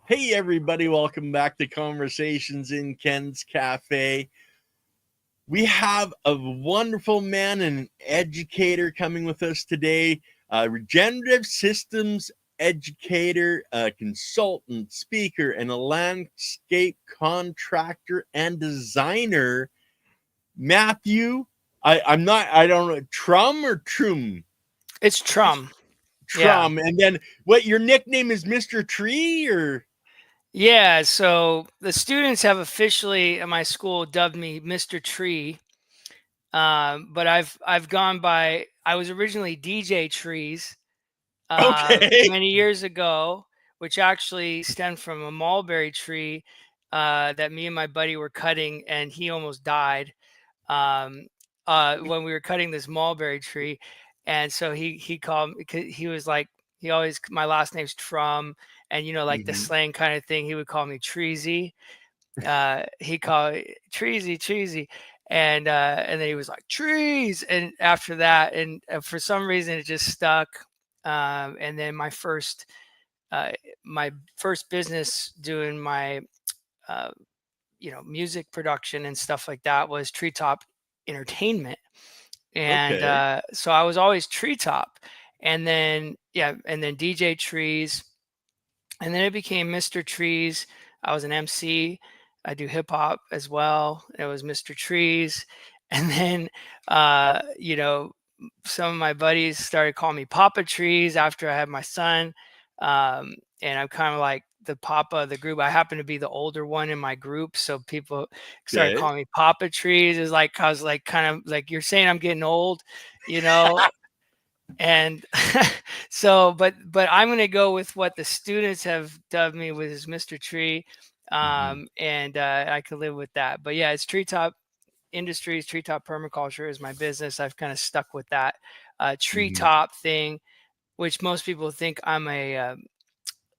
Hey, everybody, welcome back to Conversations in Ken's Cafe. We have a wonderful man and an educator coming with us today, regenerative systems educator, a consultant, speaker, and a landscape contractor and designer, Matthew. I don't know, Trumm or Trumm? It's Trumm. Yeah. Trumm. And then what, your nickname is Mr. Tree or? Yeah. So the students have officially at my school dubbed me Mr. Tree. But I've gone by, I was originally DJ Trees Okay. many years ago, which actually stemmed from a mulberry tree that me and my buddy were cutting, and he almost died when we were cutting this mulberry tree. And so he called me, 'cause he was like, he always, my last name's Trumm, and like the Mhm. slang kind of thing, he would call me Treesy. He called it Treesy, and then he was like trees, and after that, and for some reason it just stuck. And then uh, my first business doing my uh, music production and stuff like that was Treetop Entertainment. And Okay. so I was always Treetop, and then DJ Trees, and then it became Mr. Trees. I was an MC. I do hip hop as well. It was Mr. Trees, and then some of my buddies started calling me Papa Trees after I had my son. And I'm kind of like the Papa of the group. I happen to be the older one in my group, so people started Okay. calling me Papa Trees. Is like I was like kind of like, you're saying I'm getting old, you know. And so, but I'm going to go with what the students have dubbed me with as Mr. Tree. Mhm. And I can live with that. But yeah, it's Treetop Industries. Treetop Permaculture is my business. I've kind of stuck with that Mhm. treetop thing, which most people think I'm a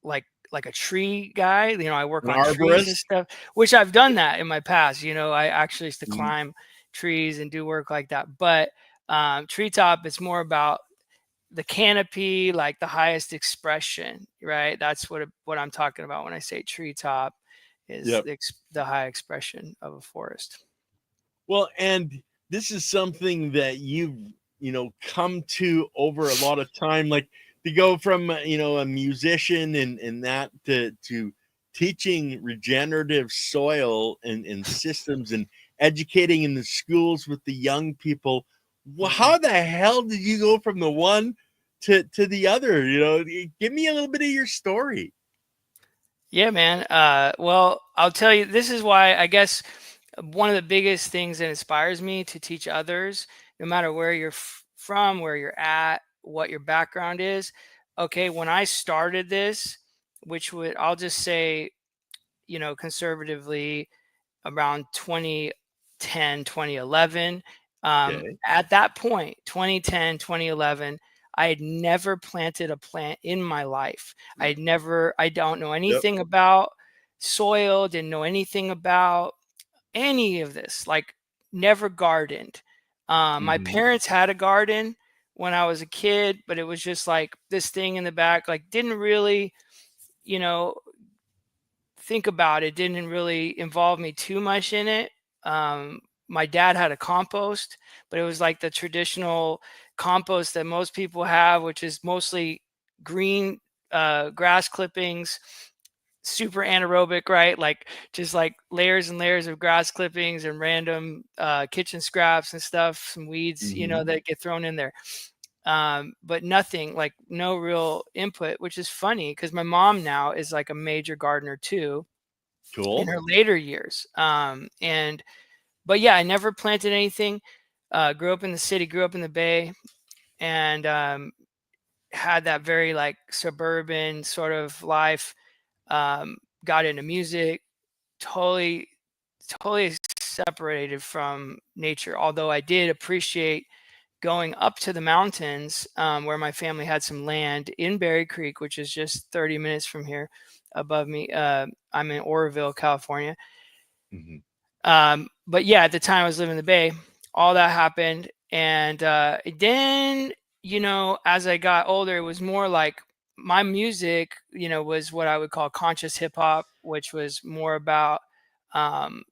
like a tree guy. I work An on trees and arborist? stuff, which I've done that in my past. I actually used to Mhm. climb trees and do work like that. But treetop, it's more about the canopy, like the highest expression, right? That's what I'm talking about when I say treetop, is Yep. the high expression of a forest. Well, and this is something that you've, come to over a lot of time, like to go from, a musician and that to teaching regenerative soil and systems and educating in the schools with the young people. Well, Mm. how the hell did you go from the one to the other? Give me a little bit of your story. Yeah, man. Well, I'll tell you, this is why I guess one of the biggest things that inspires me to teach others, no matter where you're from, where you're at, what your background is. Okay, when I started this, I'll just say, conservatively, around 2010, 2011. Okay. At that point, 2010, 2011, I had never planted a plant in my life. I don't know Yep. anything about soil, didn't know anything about any of this, like never gardened. My Hmm. parents had a garden when I was a kid, but it was just like this thing in the back, like didn't really, you know, think about it, didn't really involve me too much in it. Um, my dad had a compost, but it was like the traditional compost that most people have, which is mostly green grass clippings, super anaerobic, right? Like just like layers and layers of grass clippings and random kitchen scraps and stuff, some weeds, Hmm. that get thrown in there. But nothing, like no real input, which is funny because my mom now is like a major gardener too in Cool. her later years. But yeah, I never planted anything. Grew up in the city, grew up in the Bay, and had that very like suburban sort of life. Got into music, totally, totally separated from nature. Although I did appreciate going up to the mountains, where my family had some land in Berry Creek, which is just 30 minutes from here above me. I'm in Oroville, California. Hmm. But yeah, at the time I was living in the Bay, all that happened. And then, as I got older, it was more like my music, was what I would call conscious hip hop, which was more about um,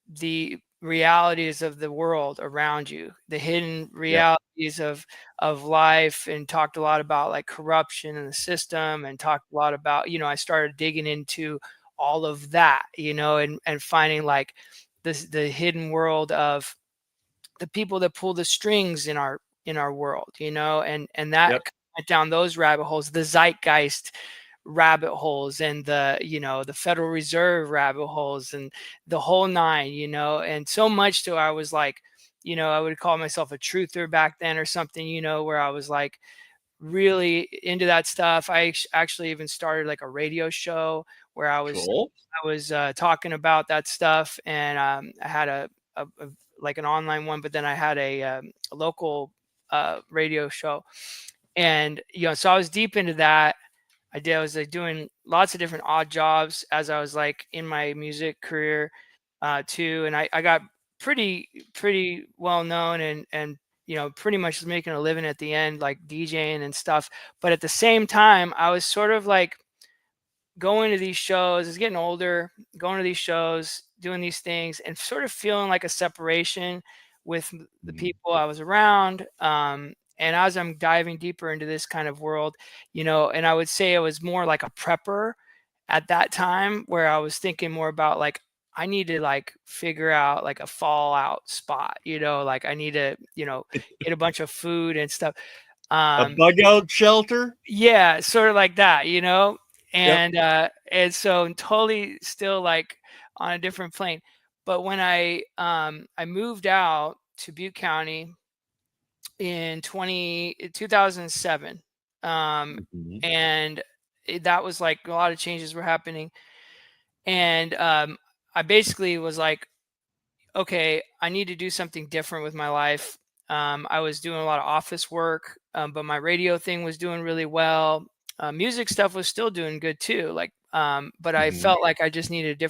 the realities of the world around you, the hidden Yep. realities of life, and talked a lot about like corruption in the system, and talked a lot about, I started digging into all of that, and finding like the hidden world of the people that pull the strings in our world, and that Yep. went down those rabbit holes, the zeitgeist rabbit holes, and the Federal Reserve rabbit holes, and the whole nine, and so much to I was like, I would call myself a truther back then or something, where I was like really into that stuff. I actually even started like a radio show where I was Cool. I was talking about that stuff, and I had like an online one, but then I had a local radio show, and so I was deep into that. I was like doing lots of different odd jobs as I was like in my music career too, and I got pretty well known, and pretty much making a living at the end, like DJing and stuff. But at the same time, I was sort of like going to these shows. I was getting older, going to these shows, doing these things, and sort of feeling like a separation with the Mhm. people I was around. And as I'm diving deeper into this kind of world, and I would say it was more like a prepper at that time, where I was thinking more about like, I need to like figure out like a fallout spot, like I need to, get a bunch of food and stuff. A Um, bug out shelter. yeah, sort of like that, Yep. and so I'm totally still like on a different plane. But when I moved out to Butte County in 2007, Mhm. and that was like a lot of changes were happening, and I basically was like, okay, I need to do something different with my life. I was doing a lot of office work, but my radio thing was doing really well. Music stuff was still doing good too. Like, but I Mhm. felt like I just needed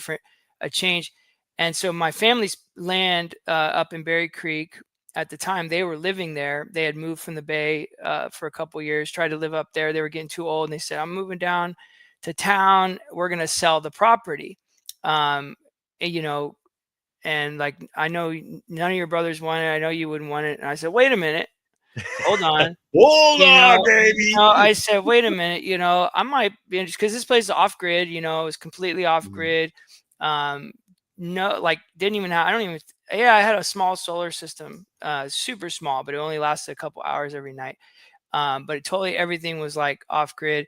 a change. And so my family's land up in Berry Creek at the time, they were living there. They had moved from the Bay for a couple years, tried to live up there. They were getting too old, and they said, "I'm moving down to town. We're going to sell the property." And, and like, I know none of your brothers want it. I know you wouldn't want it. And I said, wait a minute, hold on. Hold on, baby. I said, wait a minute, I might be interested because this place is off grid, it was completely off Mhm. grid. Um, no, like didn't even have, I don't even, yeah, I had a small solar system, super small, but it only lasted a couple hours every night. But totally everything was like off grid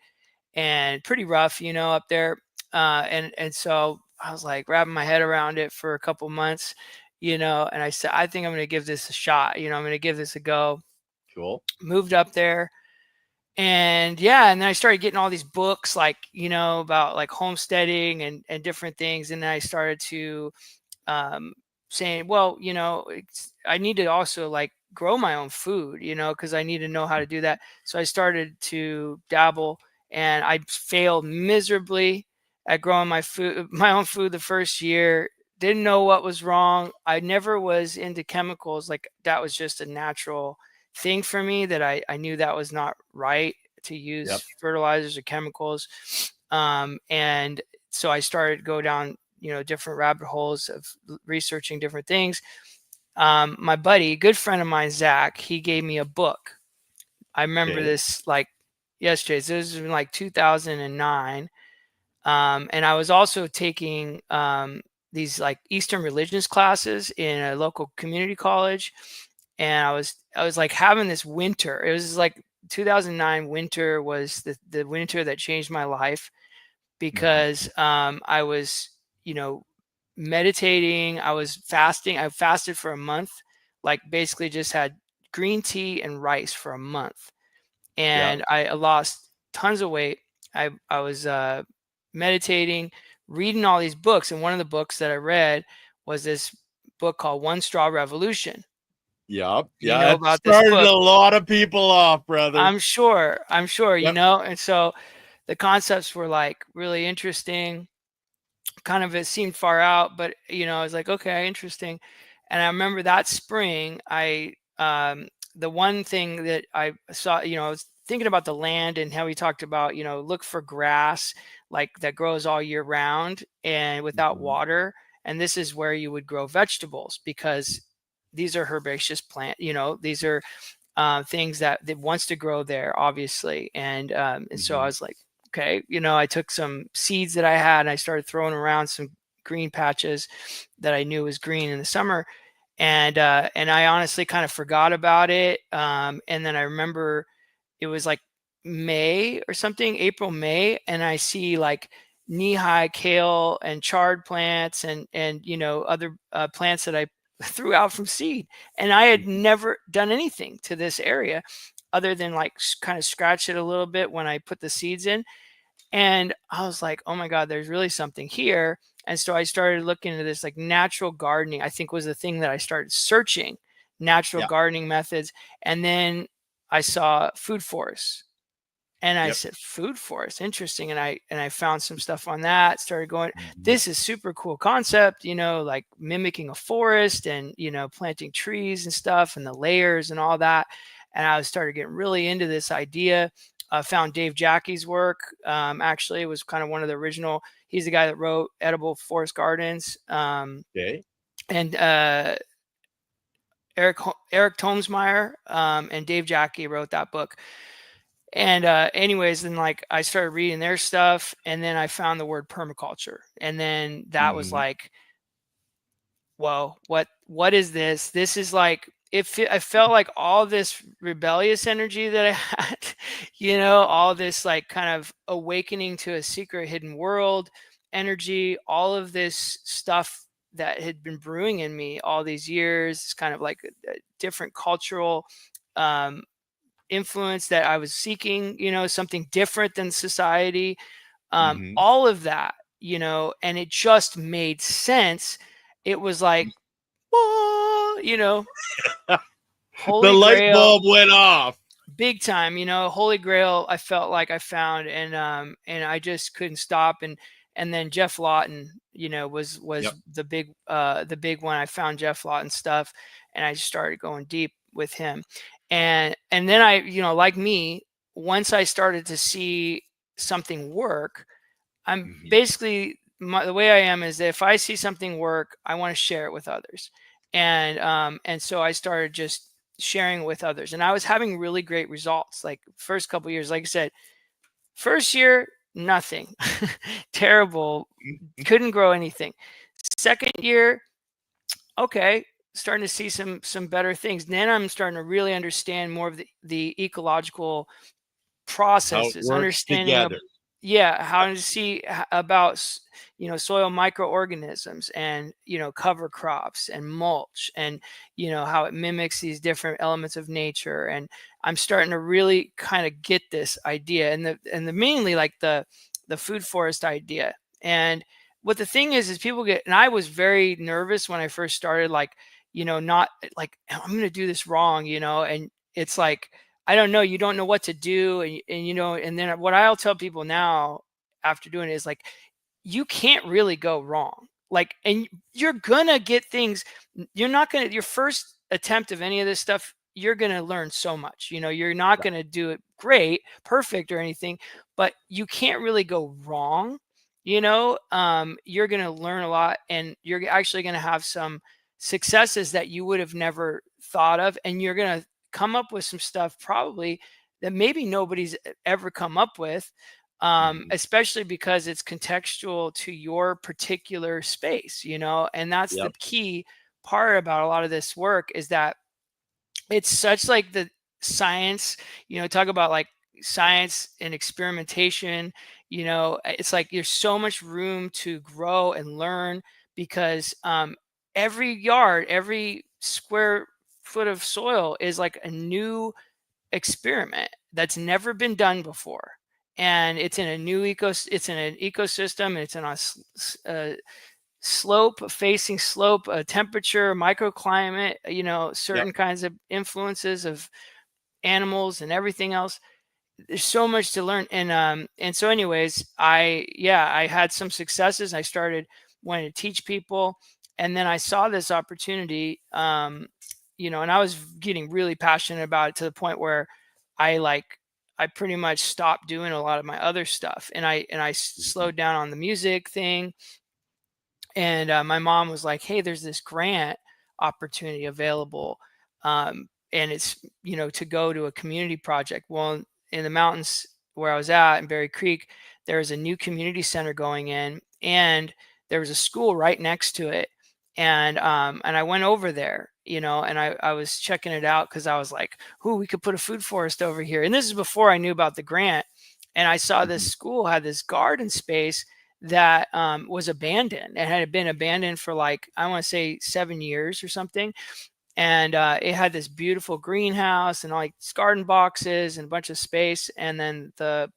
and pretty rough, up there. And so I was like wrapping my head around it for a couple months, and I said, I think I'm going to give this a shot. I'm going to give this a go. Cool. Moved up there, and yeah, and then I started getting all these books, like, about like homesteading and different things. And then I started to um, saying, well, I need to also like grow my own food, because I need to know how to do that. So I started to dabble, and I failed miserably at growing my food, my own food, the first year. Didn't know what was wrong. I never was into chemicals. Like, that was just a natural thing for me, that I knew that was not right to Yep. use fertilizers or chemicals. And so I started to go down, different rabbit holes of researching different things. My buddy, good friend of mine, Zach, he gave me a book. I remember Okay. this like yesterday. So this was in like 2009. And I was also taking these like Eastern religions classes in a local community college. And I was like having this winter. It was like 2009 winter was the winter that changed my life, Mhm. because I was, meditating. I was fasting. I fasted for a month, like basically just had green tea and rice for a month, Yep. and I lost tons of weight. I was meditating, reading all these books, and one of the books that I read was this book called One Straw Revolution. Yep. You Yeah. know That about this started book? a lot of people off, brother. I'm sure, Yep. and so the concepts were like really interesting. Kind of, it seemed far out, but I was like, okay, interesting. And I remember that spring, the one thing that I saw, I was thinking about the land and how we talked about, look for grass like that grows all year round and without Mhm. water. And this is where you would grow vegetables, because these are herbaceous plant, these are things that wants to grow there, obviously. And so I Mhm. was like, okay, I took some seeds that I had and I started throwing around some green patches that I knew was green in the summer. And I honestly kind of forgot about it. And then I remember it was like May or something, April, May, and I see like knee-high kale and chard plants and other plants that I threw out from seed. And I had Mhm. never done anything to this area other than like kind of scratch it a little bit when I put the seeds in. And I was like, oh my God, there's really something here. And so I started looking into this, like natural gardening, I think was the thing that I started searching, natural Yeah. gardening methods. And then I saw food forests. And I Yep. said, food forest, interesting. And I found some stuff on that, started going, Mhm. this is super cool concept, like mimicking a forest and, planting trees and stuff and the layers and all that. And I started getting really into this idea. I found Dave Jackie's work. Actually, it was kind of one of the original, he's the guy that wrote Edible Forest Gardens. Okay. And Eric Tomsmeyer and Dave Jackie wrote that book. And anyways, then like I started reading their stuff, and then I found the word permaculture, and then that was Mhm. like, whoa, what is this? This is like I felt like all this rebellious energy that I had, all this like kind of awakening to a secret hidden world energy, all of this stuff that had been brewing in me all these years. It's kind of like a different cultural um, influence that I was seeking, something different than society, Mhm. all of that, and it just made sense. It was like, oh, The holy light grail, bulb went off. big time, holy grail. I felt like I found, and I just couldn't stop. And then Jeff Lawton, was Yep. the big one. I found Jeff Lawton stuff, and I just started going deep with him. And then I, like me, once I started to see something work, I'm Mhm. basically the way I am is that if I see something work, I want to share it with others. And so I started just sharing it with others, and I was having really great results. Like first couple years, like I said, first year, nothing, terrible, Mhm. couldn't grow anything. Second year, okay, starting to see some better things. Then I'm starting to really understand more of the ecological How it processes, works understanding of, together. yeah, how Yep. to see about soil microorganisms and cover crops and mulch, and how it mimics these different elements of nature. And I'm starting to really kind of get this idea, and the mainly like the food forest idea. And what the thing is people get, and I was very nervous when I first started, like not like I'm going to do this wrong, and it's like I don't know. You don't know what to do, and then what I'll tell people now after doing it is like, you can't really go wrong. Like, and you're gonna get things. You're not gonna your first attempt of any of this stuff. You're gonna learn so much. You're not Yeah. gonna do it great, perfect, or anything, but you can't really go wrong. You're gonna learn a lot, and you're actually gonna have some successes that you would have never thought of, and you're gonna come up with some stuff probably that maybe nobody's ever come up with, Mhm. especially because it's contextual to your particular space, and that's the Yep. key part about a lot of this work, is that it's such like the science, talk about like science and experimentation, it's like there's so much room to grow and learn, because every yard, every square foot of soil is like a new experiment that's never been done before. And it's in a new it's in an ecosystem, and it's in a slope, facing slope, a temperature, microclimate, Yep. certain kinds of influences of animals and everything else. There's so much to learn. And so anyways, I had some successes. I started wanting to teach people, and then I saw this opportunity, and I was getting really passionate about it, to the point where I like I pretty much stopped doing a lot of my other stuff, and I Mhm. slowed down on the music thing. And my mom was like, "Hey, there's this grant opportunity available, and it's, you know, to go to a community project." Well, in the mountains where I was at in Berry Creek, there was a new community center going in, and there was a school right next to it. And I went over there, you know, and I was checking it out because I was like, "Ooh, we could put a food forest over here." And this is before I knew about the grant. And I saw this Mhm. school had this garden space that was abandoned and had been abandoned for like, I want to say 7 years or something. And it had this beautiful greenhouse and like garden boxes and a bunch of space. And then the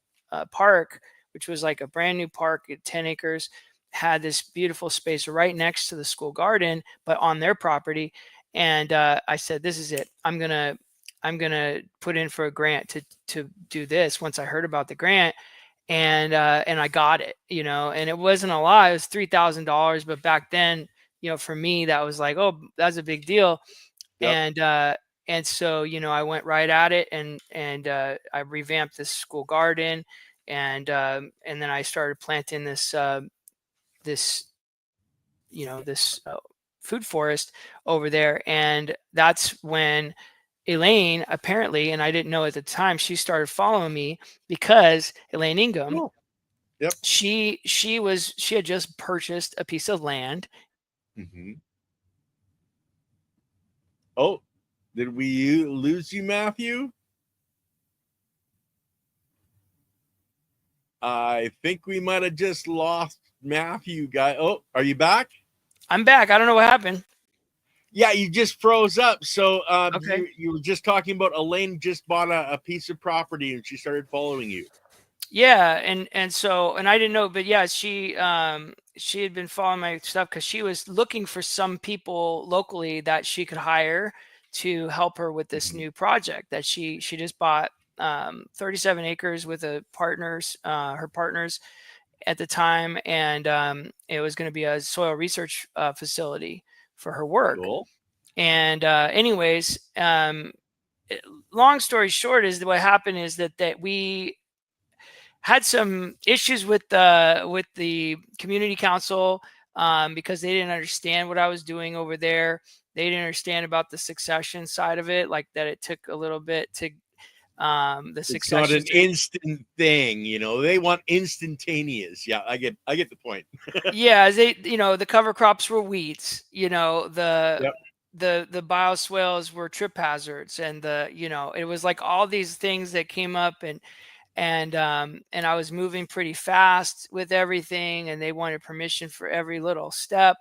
park, which was like a brand new park at 10 acres, had this beautiful space right next to the school garden, but on their property. And I said, "This is it. I'm gonna put in for a grant to do this." Once I heard about the grant, and I got it, you know, and it wasn't a lot. It was $3,000, but back then, you know, for me, that was like, oh, that's a big deal. Yep. And so, you know, I went right at it, and I revamped this school garden, and then I started planting this this food forest over there. And that's when Elaine, apparently, and I didn't know at the time, she started following me because Elaine Ingham, Cool. Yep. she had just purchased a piece of land. Mhm. Oh, did we lose you, Matthew? I think we might have just lost Matthew, guy. Oh, are you back? I'm back. I don't know what happened. Yeah, you just froze up. So Okay. you were just talking about Elaine just bought a piece of property and she started following you. Yeah, and so, and I didn't know, but yeah, she had been following my stuff because she was looking for some people locally that she could hire to help her with this Mhm. new project that she just bought 37 acres with a partners her partners at the time. And it was going to be a soil research facility for her work. Cool. And anyways, long story short is that what happened is that we had some issues with the community council, because they didn't understand what I was doing over there. They didn't understand about the succession side of it, like that it took a little bit to the It's not successions an didn't. instant thing, you know. They want instantaneous. Yeah, I get the point. Yeah, they, you know, the cover crops were weeds, you know, Yep. the bioswales were trip hazards, and the, you know, it was like all these things that came up. And I was moving pretty fast with everything, and they wanted permission for every little step.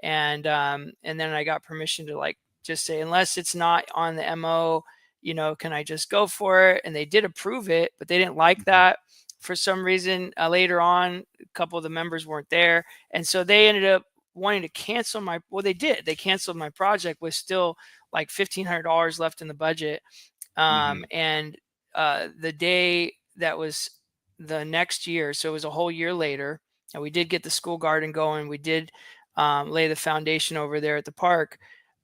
And then I got permission to like just say, unless it's not on the MO, you know, can I just go for it? And they did approve it, but they didn't like Mhm. that for some reason. Later on, a couple of the members weren't there, and so they ended up wanting to cancel my, well, they did, they canceled my project with still like $1,500 left in the budget. Mhm. And the day that was the next year, so it was a whole year later, and we did get the school garden going. We did lay the foundation over there at the park,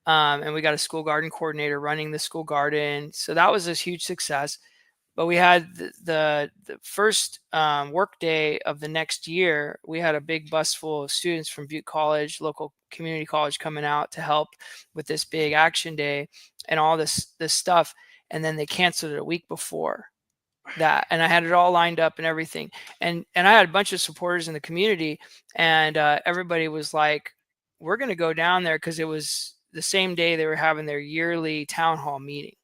and we got a school garden coordinator running the school garden. So that was a huge success. But we had the first work day of the next year. We had a big bus full of students from Butte College, local community college, coming out to help with this big action day and all this stuff. And then they canceled it a week before that, and I had it all lined up and everything. And I had a bunch of supporters in the community, and everybody was like, "We're going to go down there," because it was the same day they were having their yearly town hall meeting.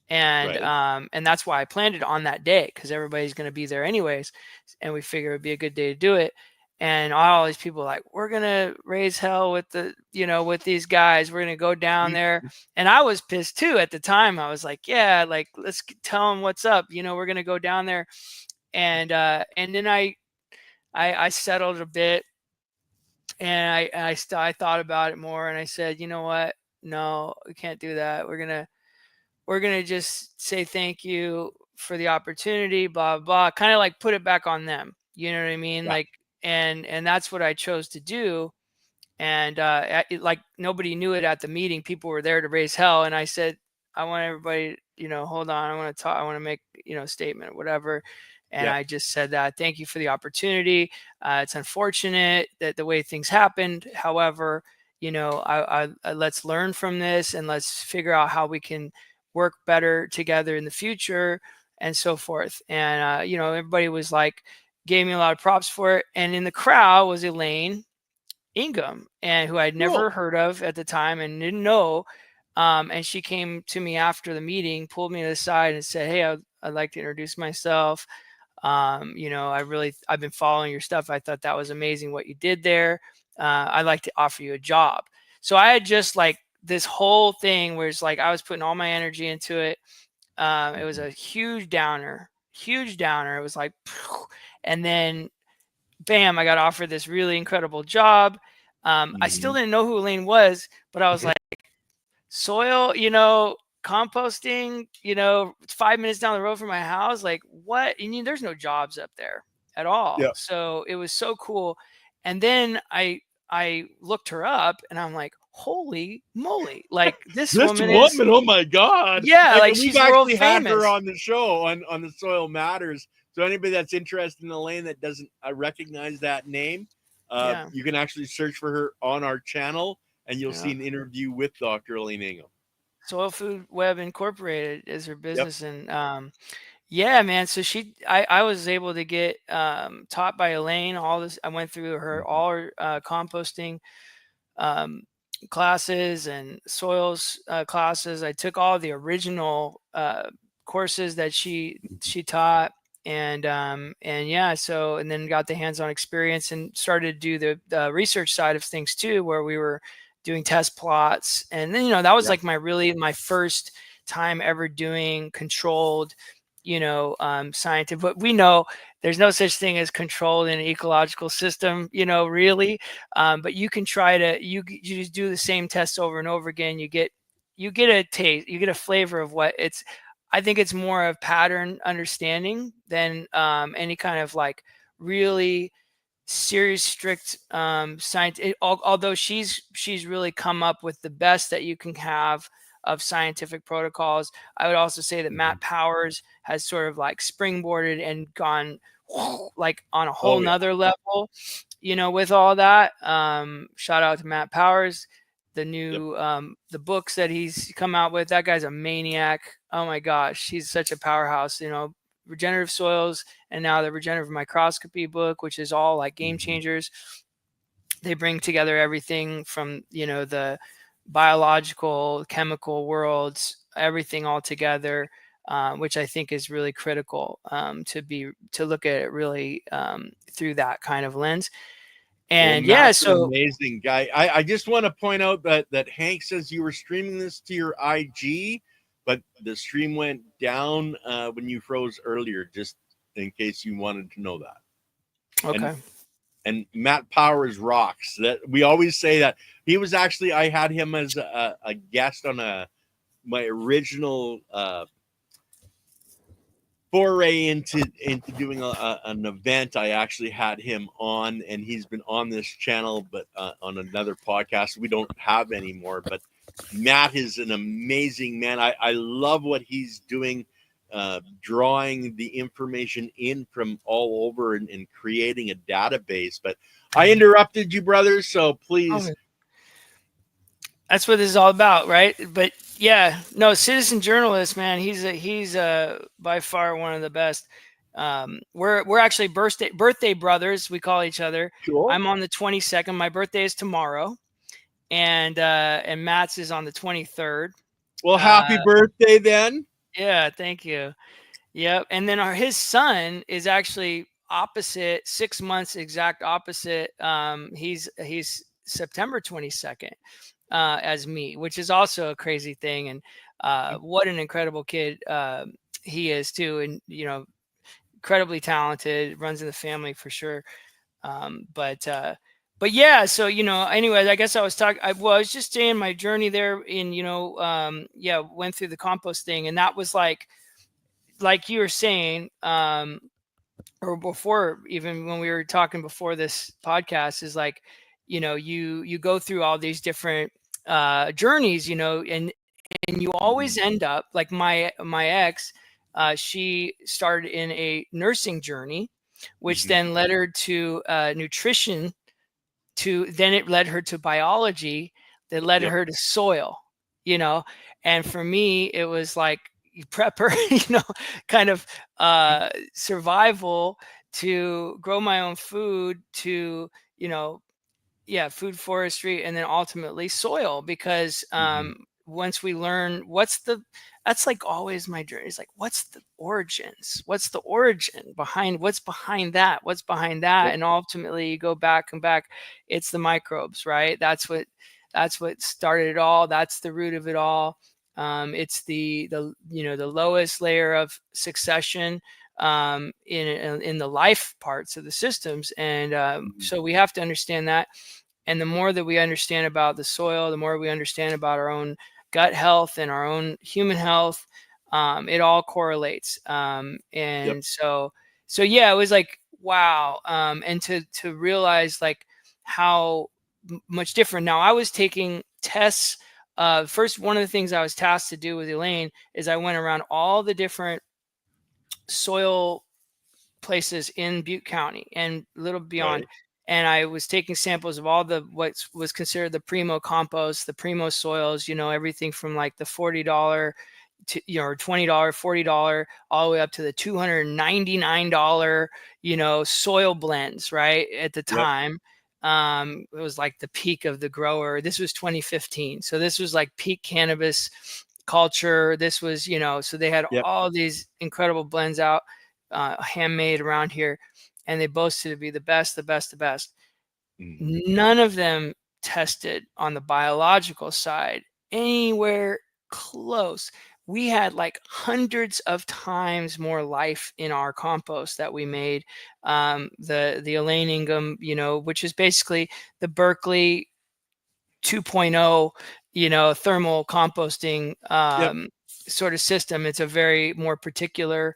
Right. And that's why I planned it on that day, because everybody's going to be there anyways, and we figured it'd be a good day to do it. And all these people like, "We're gonna raise hell with the, you know, with these guys. We're gonna go down Mhm. there." And I was pissed too at the time. I was like, "Yeah, like let's tell them what's up. You know, we're gonna go down there." And then I settled a bit, and I thought about it more, and I said, "You know what? No, we can't do that. We're gonna just say thank you for the opportunity, blah blah," kind of like put it back on them. You know what I mean? Yeah. Like, and that's what I chose to do. And like nobody knew it at the meeting. People were there to raise hell, and I said, everybody, hold on. I want to talk. I want to make, a statement or whatever. And Yeah. I just said that, thank you for the opportunity. It's unfortunate that the way things happened. However, let's learn from this and let's figure out how we can work better together in the future and so forth. And, everybody was like, gave me a lot of props for it. And in the crowd was Elaine Ingham, and who I'd never Cool. heard of at the time and didn't know. And she came to me after the meeting, pulled me to the side and said, hey, I'd like to introduce myself. I've been following your stuff. I thought that was amazing what you did there. I'd like to offer you a job. So I had just like this whole thing where it's like I was putting all my energy into it. It was a huge downer. It was like, and then bam, I got offered this really incredible job. I still didn't know who Elaine was, but I was like, soil, composting, 5 minutes down the road from my house. Like, what? There's no jobs up there at all. Yeah. So it was so cool. And then I looked her up and I'm like, holy moly. Like this woman is, oh my God. yeah, like we've she's world actually had famous. her on the show on the Soil Matters. So anybody that's interested in Elaine that doesn't recognize that name, Yeah. you can actually search for her on our channel and you'll see an interview with Dr. Elaine Ingham. Soil Food Web Incorporated is her business. Yep. And yeah, man. So I was able to get taught by Elaine all this. I went through all her composting classes and soils classes. I took all the original courses that she taught, and yeah. So and then got the hands-on experience and started to do the research side of things too, where we were doing test plots. And then that was like my first time ever doing controlled scientific. But we know there's no such thing as controlled in an ecological system, really. But you can try to you just do the same tests over and over again. You get a taste, you get a flavor of what it's. I think it's more of pattern understanding than any kind of like really serious, strict science. Although she's really come up with the best that you can have of scientific protocols. I would also say that Matt Powers has sort of like springboarded and gone like on a whole nother level, with all that. Shout out to Matt Powers, the new the books that he's come out with. That guy's a maniac. Oh my gosh, he's such a powerhouse. Regenerative soils, and now the regenerative microscopy book, which is all like game changers. They bring together everything from the biological, chemical worlds, everything all together, which I think is really critical to look at it really through that kind of lens. And so amazing guy. I just want to point out that Hank says you were streaming this to your IG, but the stream went down when you froze earlier, just in case you wanted to know that. Okay. And Matt Powers rocks. That we always say that. He was actually, I had him as a guest on my original foray into doing an event. I actually had him on, and he's been on this channel, but on another podcast we don't have anymore. But Matt is an amazing man. I love what he's doing, drawing the information in from all over and creating a database. But I interrupted you, brothers, so please. That's what this is all about, right? But yeah, no, citizen journalist, man. He's by far one of the best. We're actually birthday brothers. We call each other. Cool. I'm on the 22nd. My birthday is tomorrow, and Matt's is on the 23rd. Well, happy birthday then. Yeah, thank you. Yep. And then his son is actually opposite, 6 months exact opposite. He's September 22nd. As me, which is also a crazy thing. And what an incredible kid he is too. And, incredibly talented, runs in the family for sure. But yeah, so, anyways, I guess I was was just saying my journey there in, went through the compost thing. And that was like you were saying, or before, even when we were talking before this podcast, is like, you go through all these different journeys, and and you always end up like my ex. She started in a nursing journey, which then led her to nutrition. Then it led her to biology, that led Yep. her to soil. And for me, it was like prepper, kind of survival, to grow my own food, to food forestry, and then ultimately soil, because once we learn that's like always my journey. It's like, what's the origin behind what's behind that, Yep. and ultimately you go back and back. It's the microbes, right? That's what started it all. That's the root of it all. It's the lowest layer of succession in the life parts of the systems, and so we have to understand that. And the more that we understand about the soil, the more we understand about our own gut health and our own human health. It all correlates. And Yep. so yeah, it was like, wow. And to realize like how much different. Now, I was taking tests. First, one of the things I was tasked to do with Elaine is I went around all the different soil places in Butte County and a little beyond. Right. And I was taking samples of all the what was considered the primo compost, the primo soils, everything from like the $40 to or $20, $40, all the way up to the $299, soil blends, right? At the Yep. time. It was like the peak of the grower. This was 2015. So this was like peak cannabis culture. This was, so they had Yep. all these incredible blends out, handmade around here, and they boasted to be the best, the best, the best. None of them tested on the biological side anywhere close. We had like hundreds of times more life in our compost that we made. The Elaine Ingham, which is basically the Berkeley 2.0, thermal composting Yep. sort of system. It's a very more particular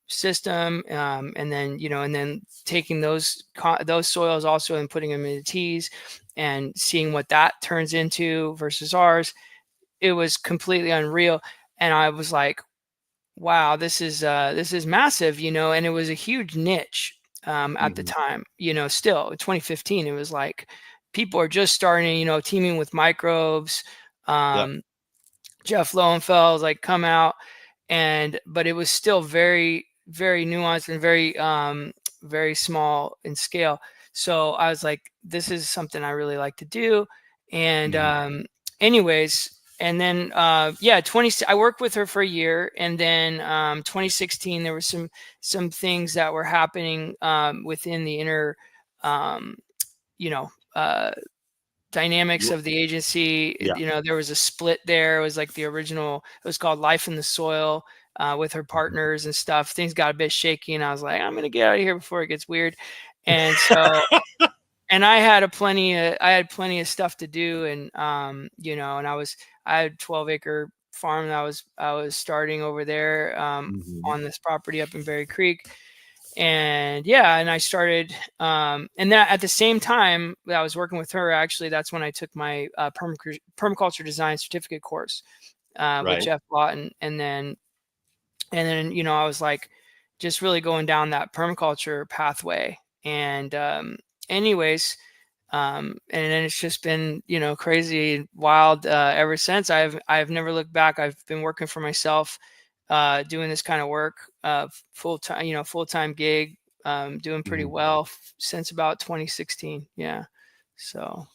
system, and then taking those soils also and putting them into teas and seeing what that turns into versus ours. It was completely unreal, and I was like, wow, this is massive, and it was a huge niche at the time. Still in 2015, it was like people are just starting, teaming with microbes. Yep. Jeff Lowenfeld like come out, but it was still very, very nuanced and very small in scale. So I was like, this is something I really like to do. And anyways, and then I worked with her for a year, and then 2016 there were some things that were happening within the inner you know dynamics of the agency. Yeah. There was a split there. It was like the original, it was called Life in the Soil, with her partners and stuff. Things got a bit shaky, and I was like, I'm gonna get out of here before it gets weird. And so and I had plenty of stuff to do, and and I had 12-acre farm that I was starting over there on this property up in Berry Creek. And I started, and that at the same time that I was working with her, actually, that's when I took my permaculture design certificate course with Right. Jeff Lawton. And then I was like just really going down that permaculture pathway. And anyways, and then it's just been crazy, wild ever since. I've never looked back. I've been working for myself, doing this kind of work, full-time gig, doing pretty well since about 2016. Yeah. So.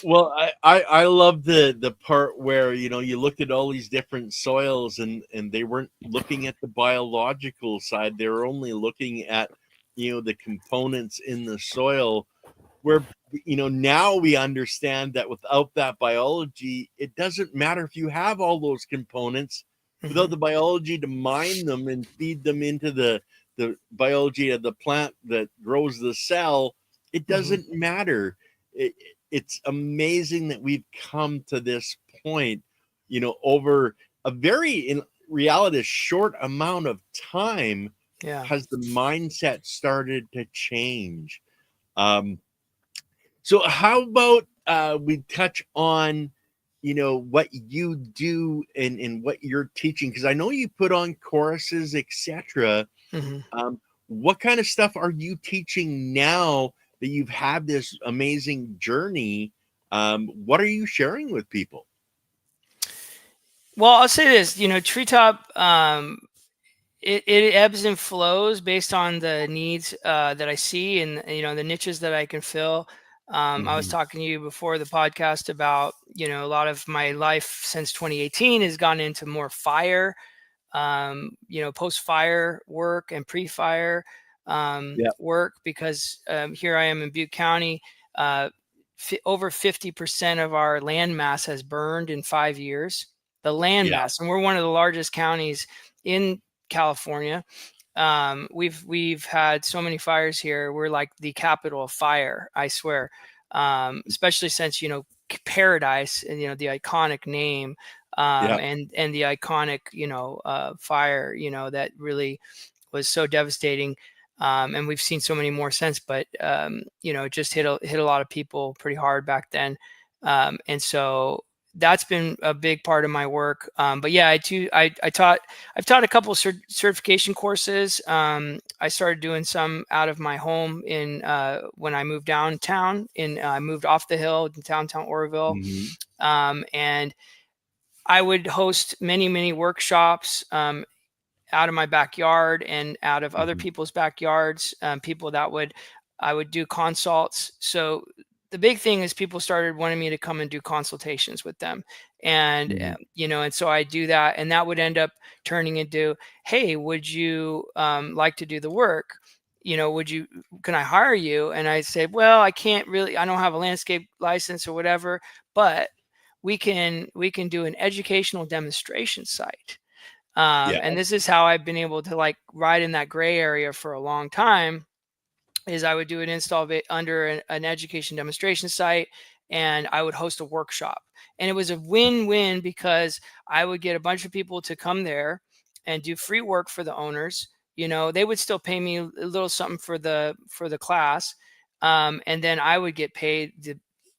Well, I love the part where you looked at all these different soils, and they weren't looking at the biological side. They were only looking at the components in the soil, where now we understand that without that biology, it doesn't matter if you have all those components. Without the biology to mine them and feed them into the biology of the plant that grows the cell, it doesn't matter. It's amazing that we've come to this point, over a very, in reality, short amount of time. Yeah. Has the mindset started to change? So how about we touch on what you do and what you're teaching, because I know you put on choruses, etc. Mm-hmm. What kind of stuff are you teaching now that you've had this amazing journey? What are you sharing with people? Well, I'll say this, Treetop, it ebbs and flows based on the needs that I see, and the niches that I can fill. I was Mm-hmm. talking to you before the podcast about a lot of my life since 2018 has gone into more fire, post fire work and pre fire Yeah. work, because here I am in Butte County. Over 50% of our land mass has burned in 5 years. The land Yeah. mass, and we're one of the largest counties in California. We've had so many fires here. We're like the capital of fire, I swear. Especially since Paradise, and the iconic name, Yeah. and the iconic fire that really was so devastating. And we've seen so many more since, but it just hit a lot of people pretty hard back then. And so that's been a big part of my work. But yeah, I've taught a couple of certification courses. I started doing some out of my home in when I moved downtown. I moved off the hill in downtown Oroville, Mm-hmm. and I would host many, many workshops out of my backyard and out of other Mm-hmm. people's backyards. People that I would do consults. So the big thing is people started wanting me to come and do consultations with them, and Mm-hmm. and so I do that, and that would end up turning into, hey, would you like to do the work? Can I hire you? And I say, well, I can't really. I don't have a landscape license or whatever, but we can do an educational demonstration site. Yeah. And this is how I've been able to like ride in that gray area for a long time, is I would do an install under an education demonstration site, and I would host a workshop. And it was a win-win, because I would get a bunch of people to come there and do free work for the owners. They would still pay me a little something for the class. And then I would get paid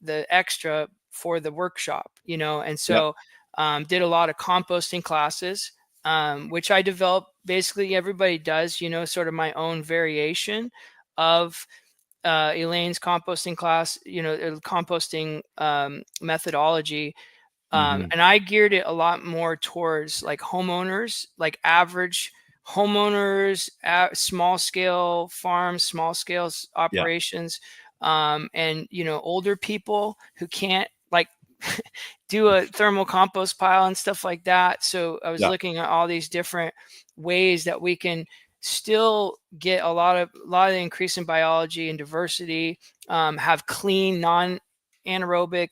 the extra for the workshop, and Yeah. so did a lot of composting classes, which I developed. Basically, everybody does, sort of my own variation of Elaine's composting class, composting methodology. Mm-hmm. And I geared it a lot more towards like homeowners, like average homeowners, small scale farms, small scale Yeah. operations, and older people who can't like do a thermal compost pile and stuff like that. So I was Yeah. looking at all these different ways that we can still get a lot of the increase in biology and diversity, have clean, non-anaerobic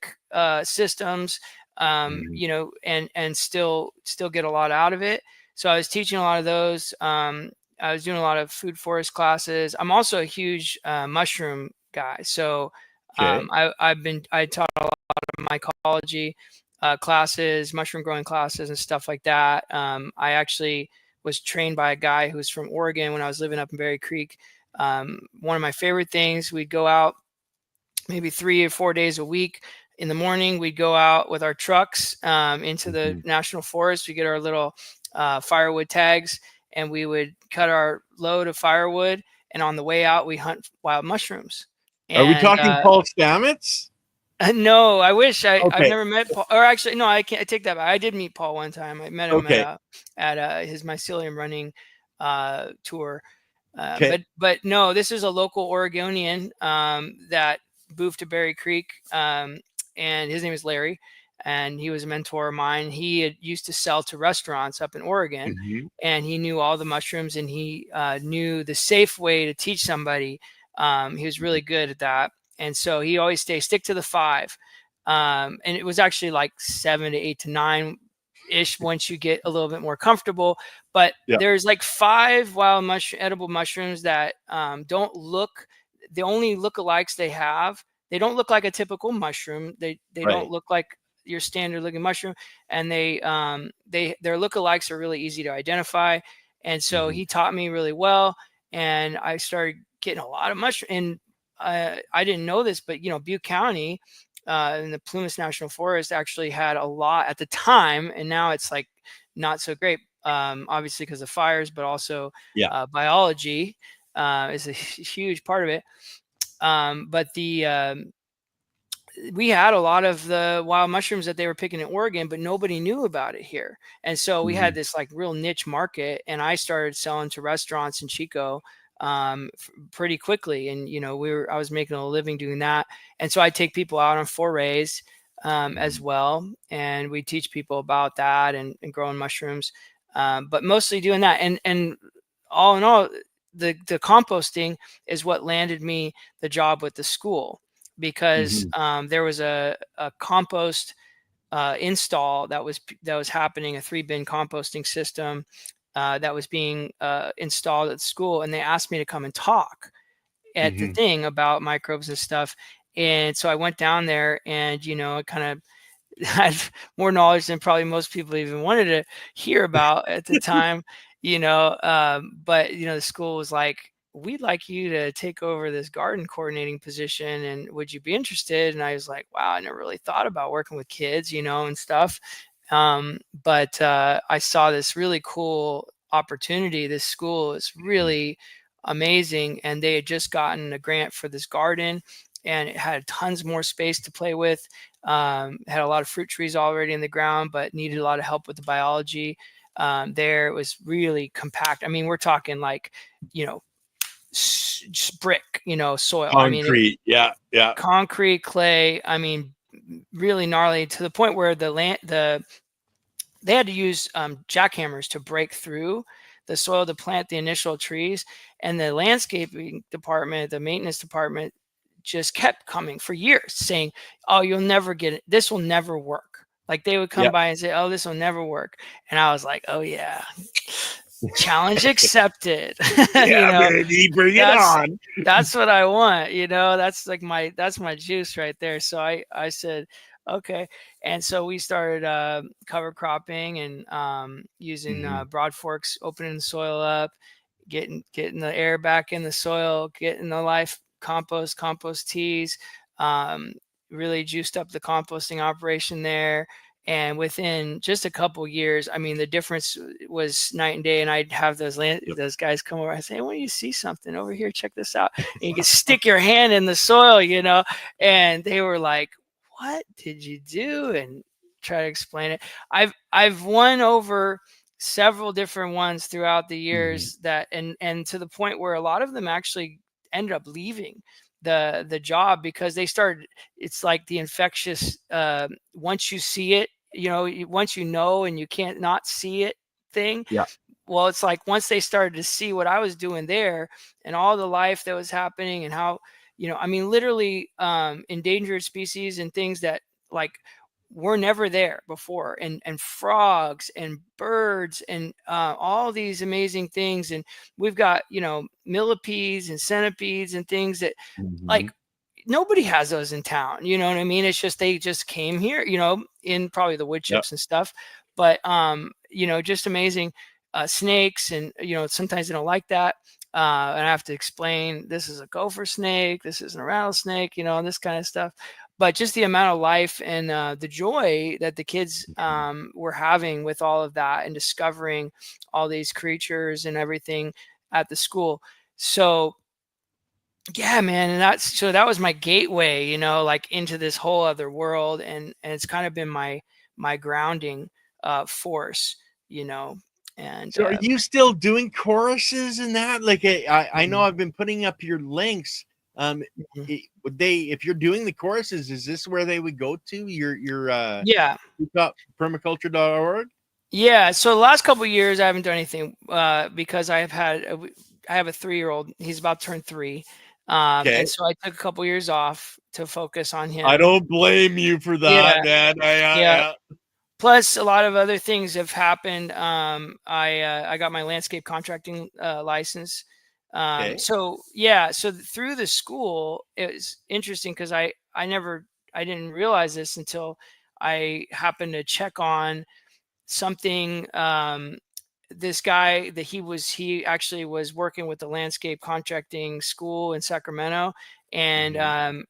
systems, Mm-hmm. and still get a lot out of it. So I was teaching a lot of those. I was doing a lot of food forest classes. I'm also a huge mushroom guy. So Okay. I taught a lot of mycology classes, mushroom growing classes, and stuff like that. I actually was trained by a guy who was from Oregon when I was living up in Berry Creek. One of my favorite things, we'd go out maybe 3 or 4 days a week. In the morning, we'd go out with our trucks into the Mm-hmm. national forest. We get our little firewood tags, and we would cut our load of firewood. And on the way out, we hunt wild mushrooms. Are we And talking Paul Stamets? no, I wish I've Okay. never met Paul. Or actually, no, I can't. I take that back. I did meet Paul one time. I met him Okay. at his mycelium running tour. Okay. But no, this is a local Oregonian that moved to Berry Creek, and his name is Larry, and he was a mentor of mine. He had used to sell to restaurants up in Oregon, Mm-hmm. and he knew all the mushrooms, and he knew the safe way to teach somebody. He was really good at that, and so he always stick to the 5. And it was actually like 7 to 8 to 9 ish once you get a little bit more comfortable. But Yeah. there's like 5 wild edible mushrooms that don't look. The only lookalikes they have, they don't look like a typical mushroom. They don't Right. look like your standard looking mushroom, and their lookalikes are really easy to identify. And so Mm-hmm. he taught me really well, and I started getting a lot of mushroom. And I didn't know this, but Butte County, in the Plumas National Forest actually had a lot at the time, and now it's like not so great, obviously because of fires, but also Yeah. biology is a huge part of it. But we had a lot of the wild mushrooms that they were picking in Oregon, but nobody knew about it here. And so we had Mhm. this like real niche market, and I started selling to restaurants in Chico pretty quickly. And, I was making a living doing that. And so I take people out on forays as Mhm. well. And we teach people about that and growing mushrooms, but mostly doing that. And all in all, the composting is what landed me the job with the school, because Mhm. there was a compost install that was happening, a 3-bin composting system that was being installed at school, and they asked me to come and talk at the Mhm. thing about microbes and stuff. And so I went down there, and I kind of had more knowledge than probably most people even wanted to hear about at the time, but the school was like, we'd like you to take over this garden coordinating position, and would you be interested? And I was like, wow, I never really thought about working with kids, and stuff. But I saw this really cool opportunity. This school is really amazing, and they had just gotten a grant for this garden, and it had tons more space to play with. Had a lot of fruit trees already in the ground, but needed a lot of help with the biology. There, it was really compact. I mean, we're talking like, you know, just brick, soil. I mean, Concrete. Yeah. Yeah. concrete, clay. I mean, really gnarly, to the point where they had to use jackhammers to break through the soil to plant the initial trees. And the landscaping department, the maintenance department, just kept coming for years saying, oh, you'll never get it. This will never work. Like they would come Yep. by and say, oh, this will never work. And I was like, oh yeah, challenge accepted. Yeah, baby, bring it that's on. that's what I want, that's like that's my juice right there. So I said, okay. And so we started cover cropping and using Mhm. broad forks, opening the soil up, getting the air back in the soil, getting the live compost teas, um, really juiced up the composting operation there. And within just a couple years, I mean, the difference was night and day. And I'd have Yep. those guys come over. I say, hey, when you see something over here, check this out. And you can stick your hand in the soil, and they were like, what did you do? And try to explain it. I've won over several different ones throughout the Mhm. years, that and to the point where a lot of them actually ended up leaving the job, because they started, it's like the infectious once you see it, once and you can't not see it thing. Yeah. Well, it's like once they started to see what I was doing there, and all the life that was happening, and how, I mean, literally endangered species and things that like were never there before, and frogs and birds and all these amazing things. And we've got, millipedes and centipedes and things that like Mhm. nobody has those in town. You know what I mean? It's just they just came here, in probably the wood Yep. chips and stuff. But just amazing snakes, and sometimes they don't like that. And I have to explain, this is a gopher snake, this isn't a rattlesnake, and this kind of stuff. But just the amount of life and the joy that the kids were having with all of that, and discovering all these creatures and everything at the school. So yeah, man, and that was my gateway, like into this whole other world, and it's kind of been my grounding force, you know, and So are you still doing choruses and that? Like I know mhm, I've been putting up your links. mhm. Would they, if you're doing the choruses, is this where they would go to? Your Yeah, Permaculture.org? yeah. So the last couple of years, I haven't done anything because I have a 3-year-old. He's about to turn 3, Okay. and so I took a couple years off to focus on I him. don't blame you for that, Yeah, man. yeah. Yeah. Plus a lot of other things have happened. I got my landscape contracting license. Okay. So yeah, so through the school, it was interesting because I didn't realize this until I happened to check on something. This guy that he actually was working with the landscape contracting school in Sacramento, And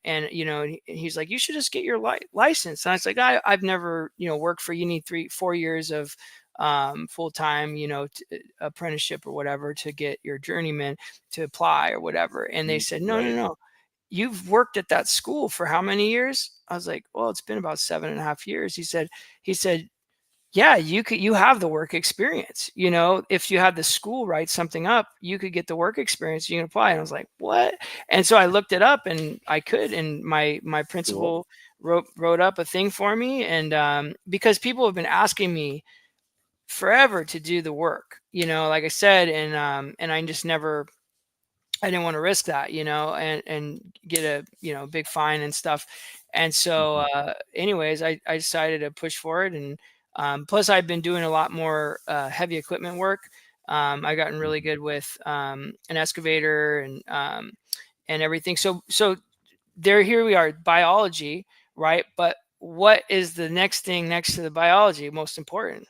he's like, you should just get your license. And I was like, I've never worked for, you need 4 years of full-time apprenticeship or whatever to get your journeyman to apply or whatever. And they said, no, you've worked at that school for how many years? I was like, well, it's been about 7.5 years. He said, yeah, you have the work experience. If you had the school write something up, you could get the work experience, you can apply. And I was like, what? And so I looked it up, and I could, and my principal wrote up a thing for me. And because people have been asking me forever to do the work, like I said, and I just never, I didn't want to risk that, and get a big fine and stuff. And so anyways, I decided to push forward. And plus I've been doing a lot more heavy equipment work. I've gotten really good with an excavator and everything. So here we are, biology, right? But what is the next thing next to the biology most important?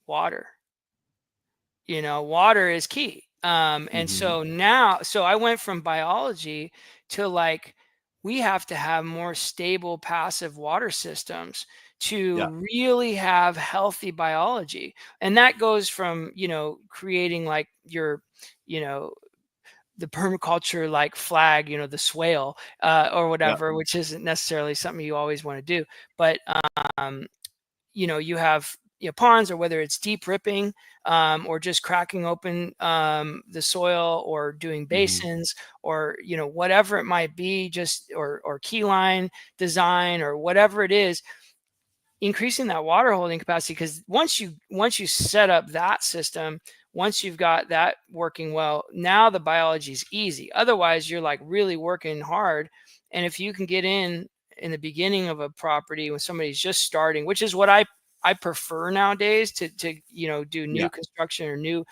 Water. Water is key. And so now, I went from biology to like, we have to have more stable passive water systems to really have healthy biology. And that goes from, creating like your, the permaculture like flag, the swale or whatever, which isn't necessarily something you always want to do. But, you have ponds, or whether it's deep ripping or just cracking open the soil, or doing basins, or whatever it might be, just or key line design, or whatever it is, increasing that water holding capacity. Because once you set up that system, once you've got that working well, now the biology is easy. Otherwise, you're like really working hard. And if you can get in the beginning of a property when somebody's just starting, which is what I prefer nowadays, to do new construction or new,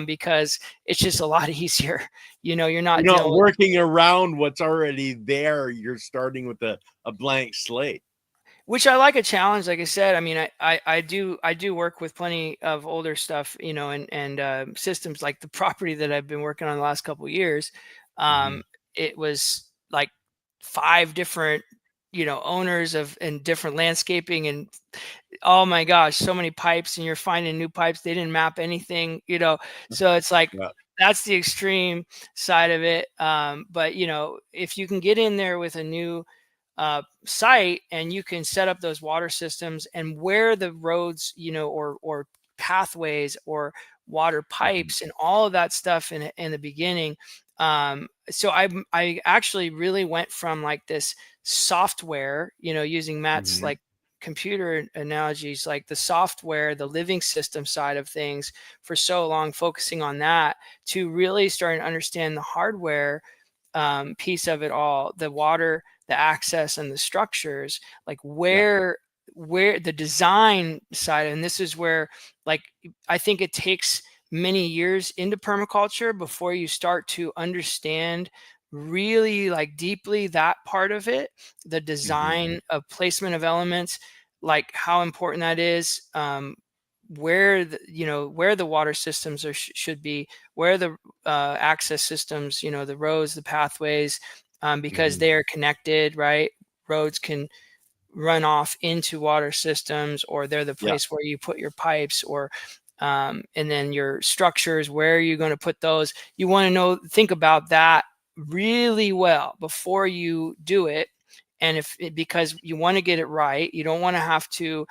because it's just a lot easier. You're not working around what's already there. You're starting with a blank slate. Which I like a challenge. Like I said, I mean, I do work with plenty of older stuff, and systems. Like the property that I've been working on the last couple of years, it was like 5 different, owners and different landscaping, and oh my gosh, so many pipes, and you're finding new pipes. They didn't map anything, so it's like, that's the extreme side of it. But if you can get in there with a new site, and you can set up those water systems, and where the roads, or pathways, or water pipes, and all of that stuff in the beginning. So I actually really went from like this software, using Matt's like computer analogies, like the software, the living system side of things, for so long, focusing on that, to really starting to understand the hardware piece of it all, the water, the access, and the structures, like where the design side. And this is where, like, I think it takes many years into permaculture before you start to understand really like deeply that part of it, the design of placement of elements, like how important that is, where the water systems should be, where the access systems, the roads, the pathways, because they are connected, right? Roads can run off into water systems, or they're the place where you put your pipes, or and then your structures, where are you going to put those? You want to think about that really well before you do it. And because you want to get it right, you don't want to have to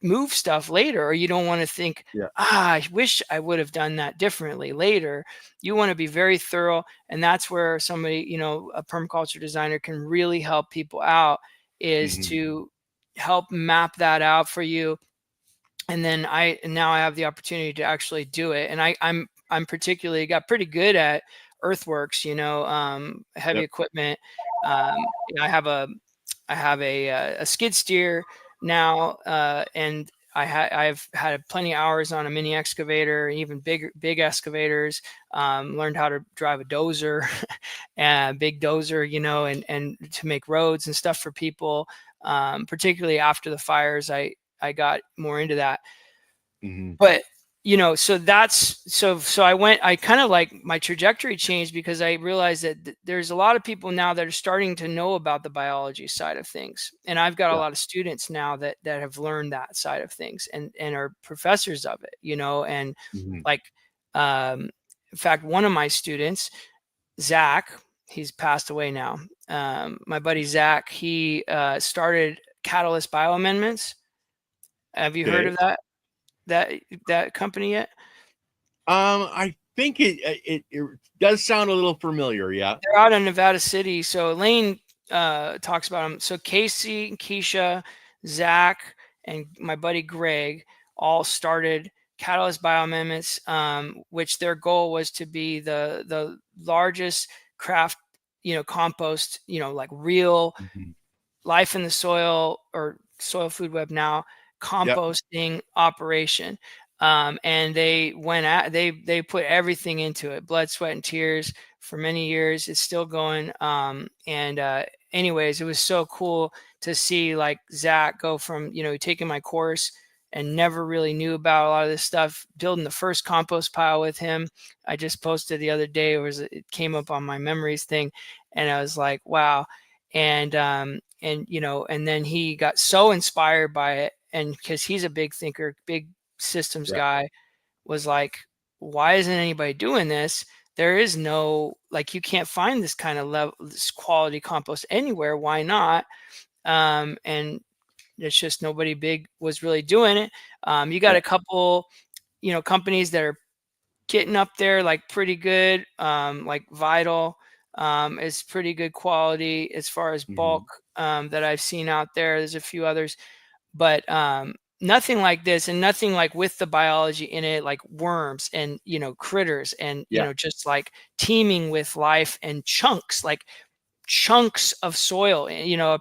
move stuff later, or you don't want to think, I wish I would have done that differently later. You want to be very thorough. And that's where somebody, a permaculture designer, can really help people out, is to help map that out for you. And then now I have the opportunity to actually do it. And I'm particularly got pretty good at earthworks, heavy equipment. I have a skid steer now, and I've had plenty of hours on a mini excavator, even big excavators. Learned how to drive a dozer, and big dozer, and to make roads and stuff for people. Particularly after the fires, I got more into that. But so I kind of like my trajectory changed because I realized that there's a lot of people now that are starting to know about the biology side of things. And I've got a Yeah. lot of students now that have learned that side of things and are professors of it, and Mhm. like, in fact, one of my students, Zach, he's passed away now. My buddy Zach, he started Catalyst Bioamendments. Have you heard Okay. of that company yet? I think it does sound a little familiar. Yeah. They're out in Nevada City. So Elaine talks about them. So Casey, Keisha, Zach, and my buddy Greg all started Catalyst Bioamendments, which their goal was to be the largest craft, compost, like real Mhm. life in the soil, or soil food web now, Yep. composting operation. And they put everything into it, blood, sweat, and tears for many years. It's still going. And anyways, it was so cool to see like Zach go from, taking my course and never really knew about a lot of this stuff, building the first compost pile with him. I just posted the other day, it came up on my memories thing, and I was like, wow. And then he got so inspired by it, and because he's a big thinker, big systems Yep. guy, was like, why isn't anybody doing this? There is no, like, you can't find this kind of level, this quality compost anywhere. Why not? And it's just nobody big was really doing it. You got a Yep. couple, companies that are getting up there, like pretty good, like Vital is pretty good quality as far as bulk, Mhm. that I've seen out there. There's a few others, but nothing like this, and nothing like with the biology in it, like worms and critters, and Yeah. just like teeming with life, and chunks of soil,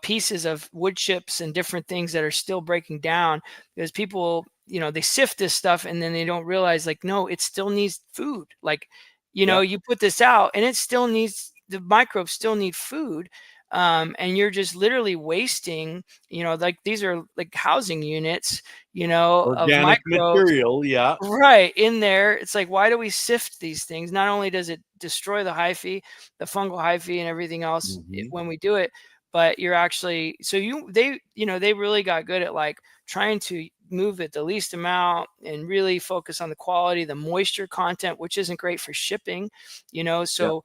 pieces of wood chips and different things that are still breaking down, because people, they sift this stuff and then they don't realize, like, no, it still needs food. Like, Yep. you put this out and it still needs, the microbes still need food. And you're just literally wasting, like, these are like housing units, of Organic microbes. material. Yeah. Right, in there. It's like, why do we sift these things? Not only does it destroy the hyphae, the fungal hyphae, and everything else Mhm. when we do it, but you're actually, so they really got good at like trying to move it the least amount and really focus on the quality, the moisture content, which isn't great for shipping, Yep. so,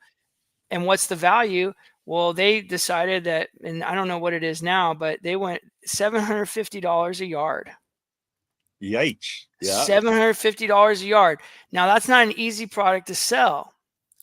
and what's the value? Well, they decided that, and I don't know what it is now, but they went $750 a yard. Yikes. Yeah. $750 a yard. Now, that's not an easy product to sell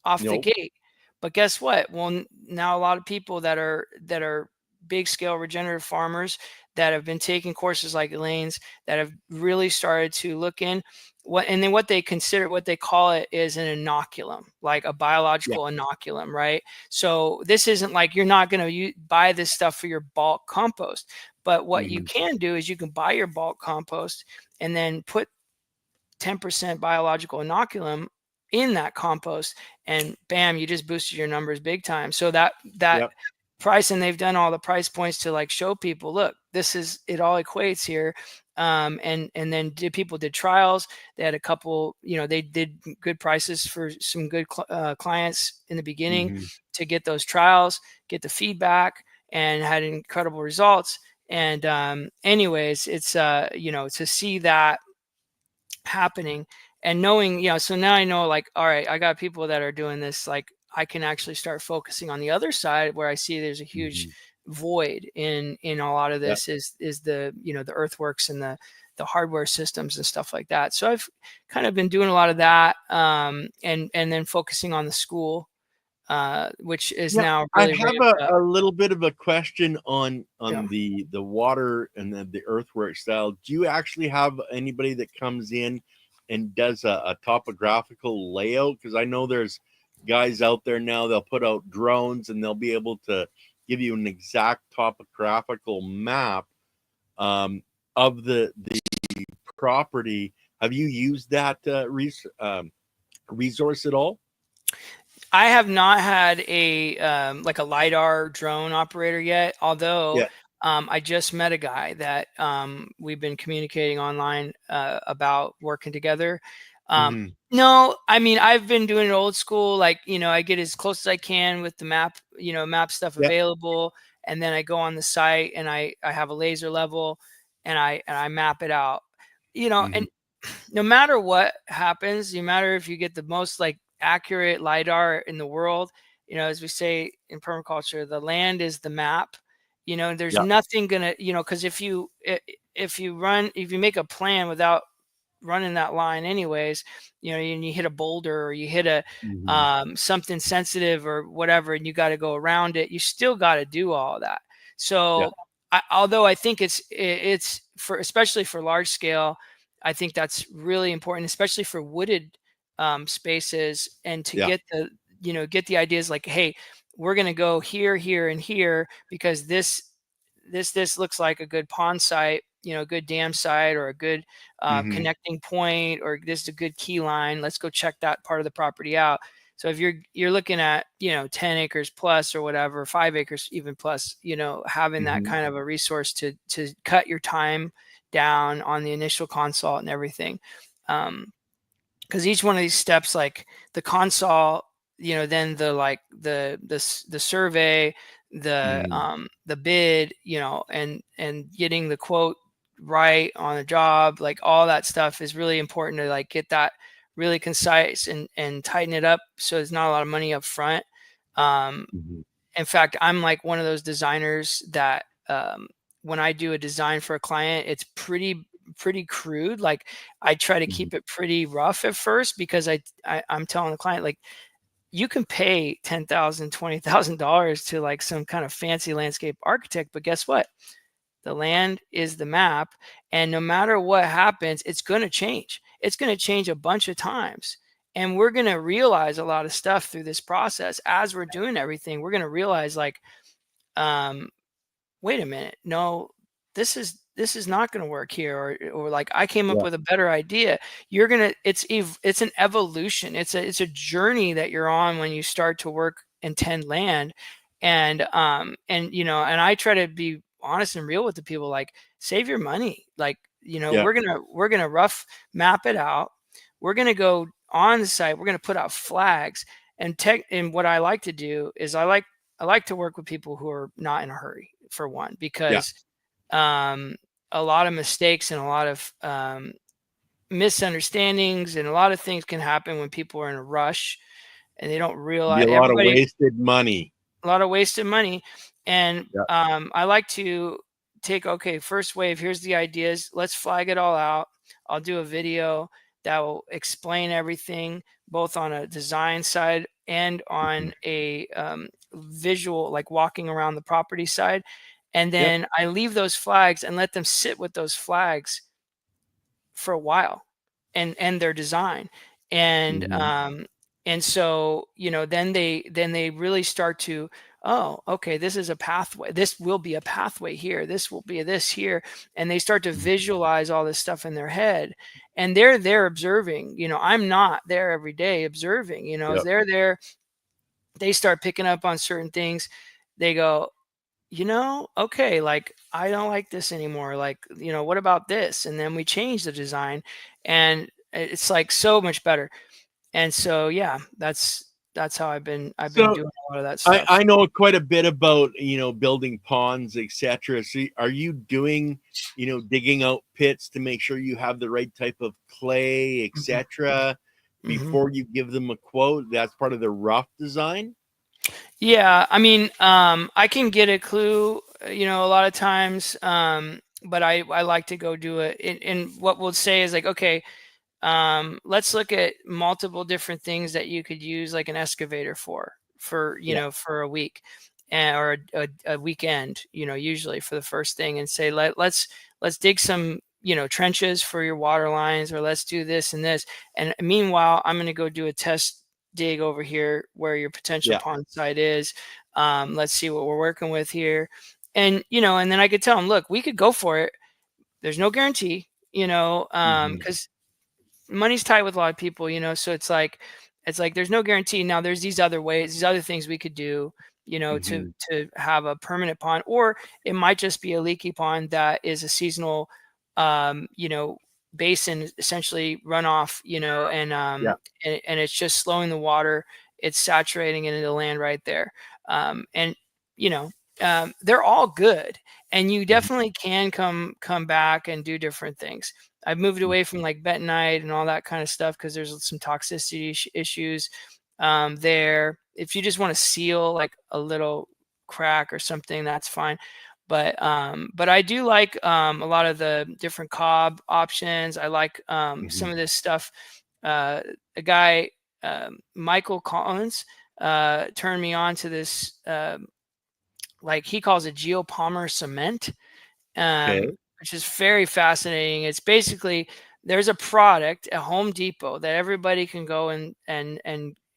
off the Nope. gate. But guess what? Well, now a lot of people that are big scale regenerative farmers that have been taking courses like Elaine's, that have really started to look in what, and then what they consider, what they call it, is an inoculum, like a Yeah. biological inoculum, right? So this isn't like, you're not going to buy this stuff for your bulk compost, but what you Mhm. can do is you can buy your bulk compost and then put 10% biological inoculum in that compost, and bam, you just boosted your numbers big time. So that Yep. price, and they've done all the price points to like show people, look, this is, it all equates here. And then people did trials. They had a couple, they did good prices for some good clients in the beginning Mhm. to get those trials, get the feedback, and had incredible results. And anyways, it's to see that happening, and knowing, so now I know, like, all right, I got people that are doing this, like, I can actually start focusing on the other side, where I see there's a huge Mhm. void in a lot of Yep. this, is the, the earthworks and the hardware systems and stuff like that. So I've kind of been doing a lot of that, and then focusing on the school, which is Yeah, now I really have ramped up. a little bit of a question on Yeah. the water and the earthwork style. Do you actually have anybody that comes in and does a topographical layout? Because I know there's guys out there now, they'll put out drones and they'll be able to give you an exact topographical map of the property. Have you used that resource at all? I have not had a like a LiDAR drone operator yet, although Yeah. I just met a guy that we've been communicating online about working together. Um, Hmm. no, I mean, I've been doing it old school. Like, I get as close as I can with the map, map stuff Yeah. available. And then I go on the site and I have a laser level and I map it out, Hmm. and no matter what happens, no matter if you get the most like accurate LiDAR in the world, as we say in permaculture, the land is the map. There's Yeah. nothing gonna, because if you make a plan without running that line anyways, and you hit a boulder or you hit a Hmm. something sensitive or whatever, and you got to go around it, you still got to do all of that. Yeah. So although I think it's for, especially for large scale, I think that's really important, especially for wooded spaces, and to Yeah. get the ideas like, hey, we're going to go here, here, and here because this looks like a good pond site, good dam site, or a good Hmm. connecting point, or this is a good key line. Let's go check that part of the property out. So if you're looking at 10 acres plus or whatever, 5 acres even plus, having that Hmm. kind of a resource to cut your time down on the initial consult and everything. Because each one of these steps, like the consult, then the survey, Hmm. the bid, and getting the quote right on a job, like all that stuff is really important to like get that really concise and tighten it up so there's not a lot of money up front. um, Hmm. in fact, I'm like one of those designers that when I do a design for a client, it's pretty crude. Like I try to Hmm. keep it pretty rough at first because I'm telling the client, like, you can pay $10,000, $20,000 to like some kind of fancy landscape architect, but guess what? The land is the map, and no matter what happens, it's going to change. It's going to change a bunch of times. And we're going to realize a lot of stuff through this process as we're doing everything. We're going to realize, like, um, wait a minute, no, this is not going to work here, or like I came up Yeah. with a better idea. You're gonna it's an evolution. It's a journey that you're on when you start to work and tend land. And I try to be honest and real with the people, like, save your money. Like, Yeah. we're gonna rough map it out. We're gonna go on the site, we're gonna put out flags. And what I like to do is I like to work with people who are not in a hurry, for one, Yeah. because um, a lot of mistakes and a lot of misunderstandings and a lot of things can happen when people are in a rush and they don't Be a realize. lot of Everybody, wasted money. a lot of wasted money. And Yeah. I like to take, okay, first wave, here's the ideas, let's flag it all out. I'll do a video that will explain everything, both on a design side and Hmm. on a visual, like walking around the property side. And Yeah. then I leave those flags and let them sit with those flags for a while, and their design. and Hmm. um and so, then they really start to, oh, okay, this is a pathway, this will be a pathway here, this will be this here. And they start to visualize all this stuff in their head, and they're there observing. I'm not there every day observing. As Yeah. they're there, they start picking up on certain things. They go, okay, like, I don't like this anymore. Like, what about this? And then we change the design, and it's like so much better. And so, yeah, that's how I've been So doing a lot of that I, stuff. I know quite a bit about building ponds, etc. So are you doing digging out pits to make sure you have the right type of clay, Hmm. etc. Hmm. before you give them a quote? That's part of the rough design. Yeah, I mean, I can get a clue, a lot of times, but I like to go do it. And what we'll say is like, okay, let's look at multiple different things that you could use like an excavator for Yeah. for a week, or a weekend, usually for the first thing, and say, let's dig some trenches for your water lines, or let's do this and this. And meanwhile, I'm going to go do a test dig over here where your potential Yeah. pond site is. Let's see what we're working with here. And then I could tell them, look, we could go for it. There's no guarantee, Hmm. because money's tight with a lot of people, so it's like there's no guarantee. Now there's these other ways, these other things we could do. to Mhm. have a permanent pond, or it might just be a leaky pond that is a seasonal, basin, essentially runoff, Yeah. and it's just slowing the water. It's saturating into the land right there. And you know, they're all good, and you Mhm. definitely can come back and do different things. I've moved away from like bentonite and all that kind of stuff because there's some toxicity issues there. If you just want to seal like a little crack or something, that's fine. But I do like a lot of the different cob options. I like some Mhm. of this stuff. A guy, Michael Collins, turned me on to this, like he calls it geopolymer cement, Okay. which is very fascinating. It's basically, there's a product at Home Depot that everybody can go and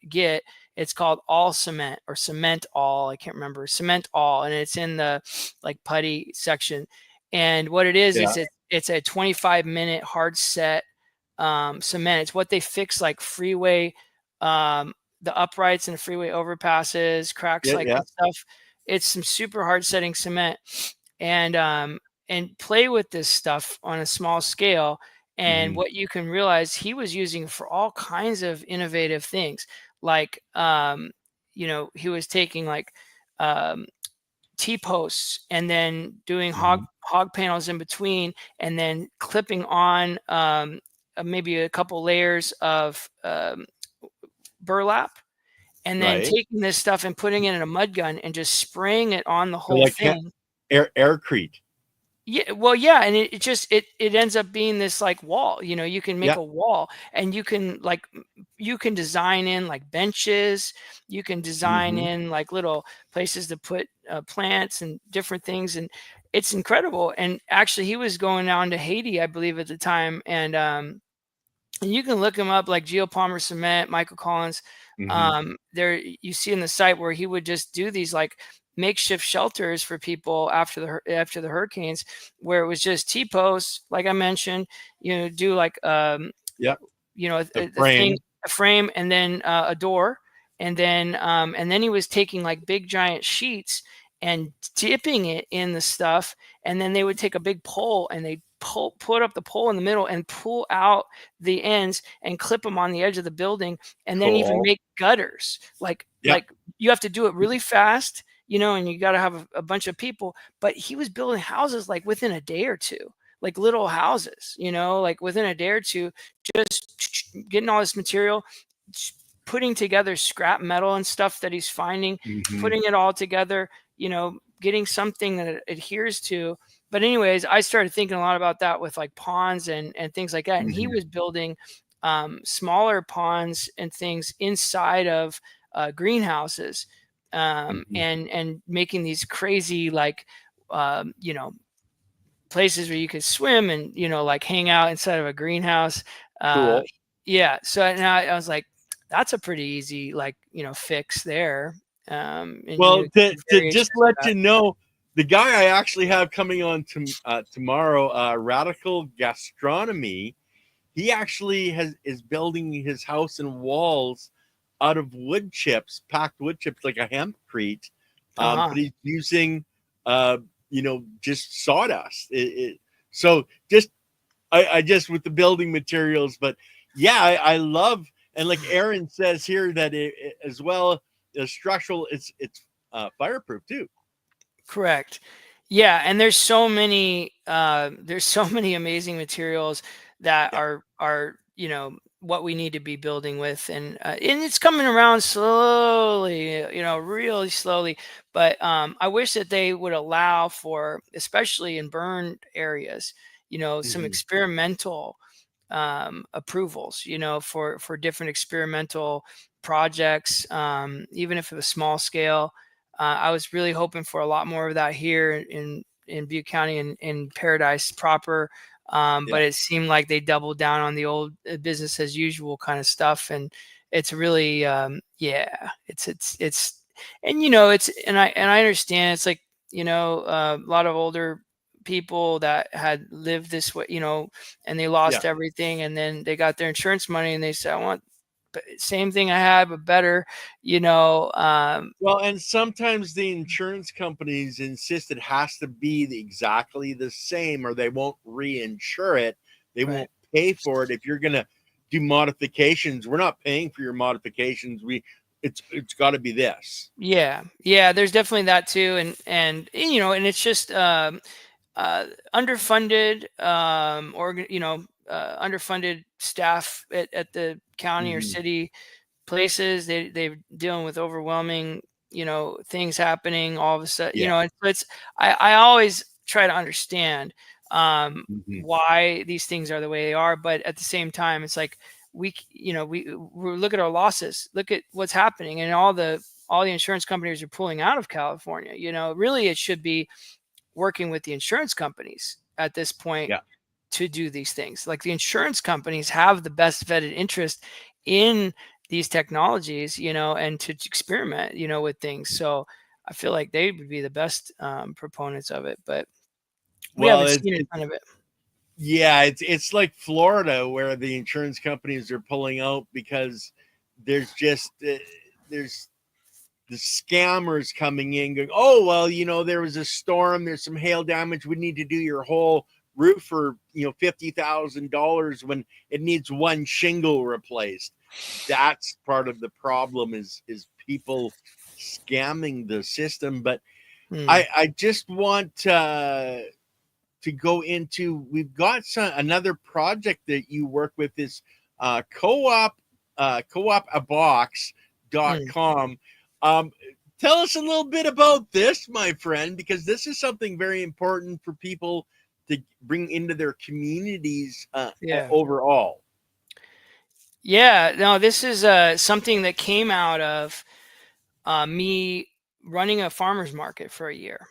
get. It's called All Cement or Cement All. I can't remember. Cement All, and it's in the like putty section. And what it is, Yeah. it's a 25-minute hard set cement. It's what they fix like freeway, the uprights and freeway overpasses, cracks Yeah. like Yeah. and stuff. It's some super hard setting cement, and play with this stuff on a small scale. And Mhm. what you can realize, he was using for all kinds of innovative things, like he was taking like um, T-posts and then doing Mhm. hog panels in between, and then clipping on maybe a couple layers of burlap, and then Right. taking this stuff and putting it in a mud gun and just spraying it on the So whole like thing. aircrete. Yeah, well, yeah, and it just it ends up being this like wall. You can make Yeah. a wall, and you can like you can design in like benches, you can design Mhm. in like little places to put plants and different things, and it's incredible. And actually, he was going down to Haiti, I believe, at the time, and you can look him up like Geopolymer Cement, Michael Collins. Mhm. There you see in the site where he would just do these like makeshift shelters for people after the hurricanes, where it was just T-posts, like I mentioned, do like Yeah. The the thing, frame. a frame, and then a door, and then he was taking like big giant sheets and dipping it in the stuff, and then they would take a big pole and they put up the pole in the middle and pull out the ends and clip them on the edge of the building, and then even Cool. make gutters. Like Yeah. you have to do it really fast, and you got to have a bunch of people. But he was building houses like within a day or two, like little houses, like within a day or two, just getting all this material, putting together scrap metal and stuff that he's finding, Mhm. putting it all together, getting something that it adheres to. But anyways, I started thinking a lot about that with like ponds and things like that. And he Mhm. was building smaller ponds and things inside of greenhouses, Mhm. and making these crazy like places where you could swim and like hang out inside of a greenhouse. uh Cool. yeah, so now I was like, that's a pretty easy like fix there. And Well, to just variations let of that. you know, the guy I actually have coming on tomorrow, Radical Gastronomy, he actually is building his house and walls out of wood chips, packed wood chips, like a hempcrete. Uh-huh. But he's using, just sawdust. So just I just with the building materials, but yeah, I love, and like Aaron says here that as well as structural, it's fireproof too. Correct. Yeah, and there's so many amazing materials that Yeah. are what we need to be building with, and it's coming around slowly, really slowly. But I wish that they would allow for, especially in burned areas, some Hmm. experimental approvals, for different experimental projects, even if it was small scale. I was really hoping for a lot more of that here in Butte County and in Paradise proper. Yeah. But it seemed like they doubled down on the old business as usual kind of stuff, and it's really yeah, and I understand it's like a lot of older people that had lived this way, and they Yeah. lost everything, and then they got their insurance money and they said, I want same thing I had, but better, Well, and sometimes the insurance companies insist it has to be exactly the same, or they won't reinsure it. They right. won't pay for it if you're going to do modifications. We're not paying for your modifications. It's got to be this. Yeah, yeah, there's definitely that too, and and it's just underfunded, underfunded staff at the county or Mm-hmm. city places. They're dealing with overwhelming, things happening all of a sudden. Yeah. I always try to understand Mm-hmm. why these things are the way they are, but at the same time, it's like we look at our losses, look at what's happening, and all the insurance companies are pulling out of California. Really, it should be working with the insurance companies at this point Yeah. to do these things. Like the insurance companies have the best vetted interest in these technologies, and to experiment, with things. So I feel like they would be the best proponents of it, but we Well, haven't seen a ton of it. yeah, it's like Florida where the insurance companies are pulling out because there's just there's the scammers coming in going, oh, well, there was a storm, there's some hail damage, we need to do your whole roof for $50,000 when it needs one shingle replaced. That's part of the problem is people scamming the system. But Hmm. I just want to go into, we've got another project that you work with, is Hmm. co-opabox.com. Tell us a little bit about this, my friend, because this is something very important for people to bring into their communities Yeah. overall. Yeah. No, this is something that came out of me running a farmer's market for a year.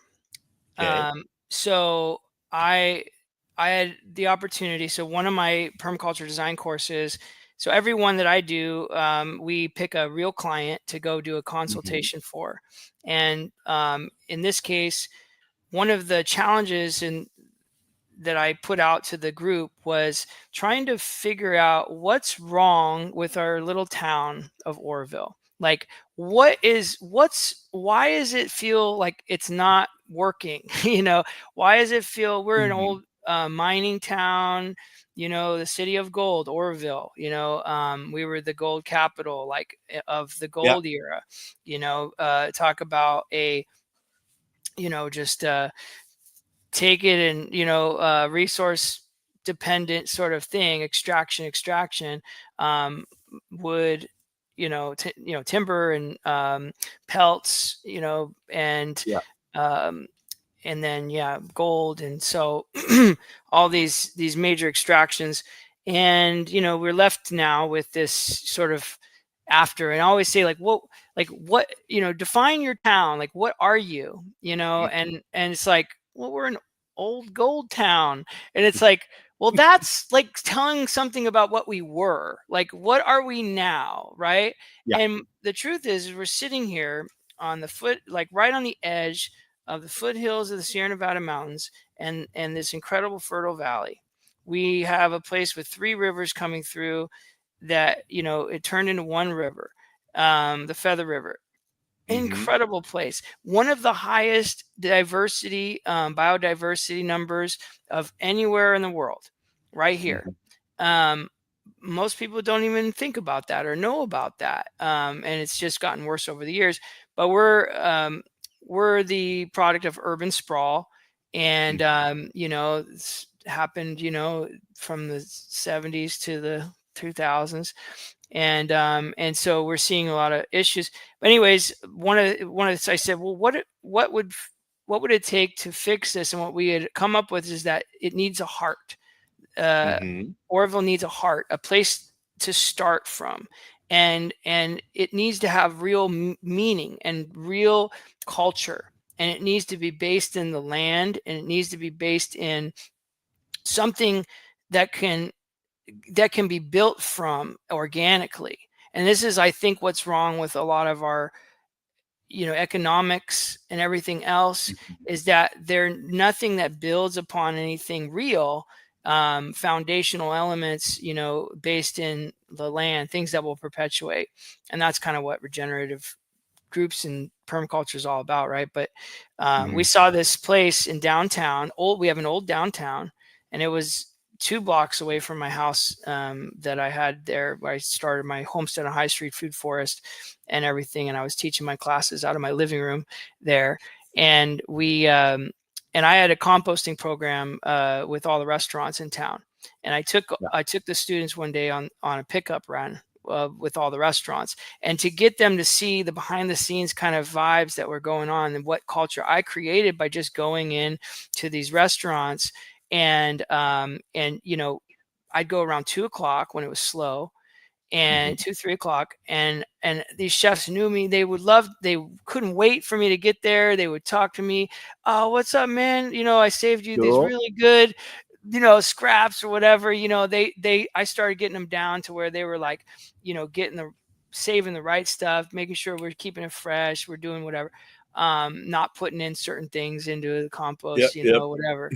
Okay. So I had the opportunity. So one of my permaculture design courses. So every one that I do, we pick a real client to go do a Mm-hmm. consultation for, and in this case, one of the challenges that I put out to the group was trying to figure out what's wrong with our little town of Oroville. Like, why does it feel like it's not working? Why does it feel we're an Mm-hmm. old mining town? The city of gold, Oroville. We were the gold capital, like of the Yeah. gold era. Talk about a, just take it and resource dependent sort of thing, extraction, wood, timber and pelts, Yeah. um, and then gold. And so all these major extractions, and we're left now with this sort of after. And I always say, what, define your town, like what are you, Mm-hmm. and it's like, well, we're an old gold town. And it's like, well, that's like telling something about what we were, like what are we now, right? Yeah. And the truth is we're sitting here on the foot, like right on the edge of the foothills of the Sierra Nevada mountains, and this incredible fertile valley. We have a place with three rivers coming through that, it turned into one river, the Feather River. Mm-hmm. Incredible place. One of the highest diversity, biodiversity numbers of anywhere in the world, right here. Mm-hmm. Um, Most people don't even think about that or know about that, and it's just gotten worse over the years. But we're the product of urban sprawl, and it's happened, from the 70s to the 2000s, and so we're seeing a lot of issues. But anyways, I said, well, what would it take to fix this? And what we had come up with is that it needs a heart. uh, Mm-hmm. Oroville needs a heart, a place to start from, and it needs to have real meaning and real culture, and it needs to be based in the land, and it needs to be based in something that can be built from organically. And this is, I think, what's wrong with a lot of our economics and everything else, is that they're nothing that builds upon anything real. foundational elements, based in the land, things that will perpetuate. And that's kind of what regenerative groups and permaculture is all about, right? But we saw this place in downtown. We have an old downtown, and it was 2 blocks away from my house that I had there, where I started my homestead on High Street Food Forest and everything. And I was teaching my classes out of my living room there. And I had a composting program with all the restaurants in town. And I took the students one day on a pickup run with all the restaurants, and to get them to see the behind the scenes kind of vibes that were going on and what culture I created by just going in to these restaurants. And I'd go around 2 o'clock when it was slow, and 2-3 o'clock, and these chefs knew me. They couldn't wait for me to get there. They would talk to me. Oh, what's up, man? I saved you these really good scraps or whatever. I started getting them down to where they were like, saving the right stuff, making sure we're keeping it fresh, we're doing whatever, not putting in certain things into the compost, whatever.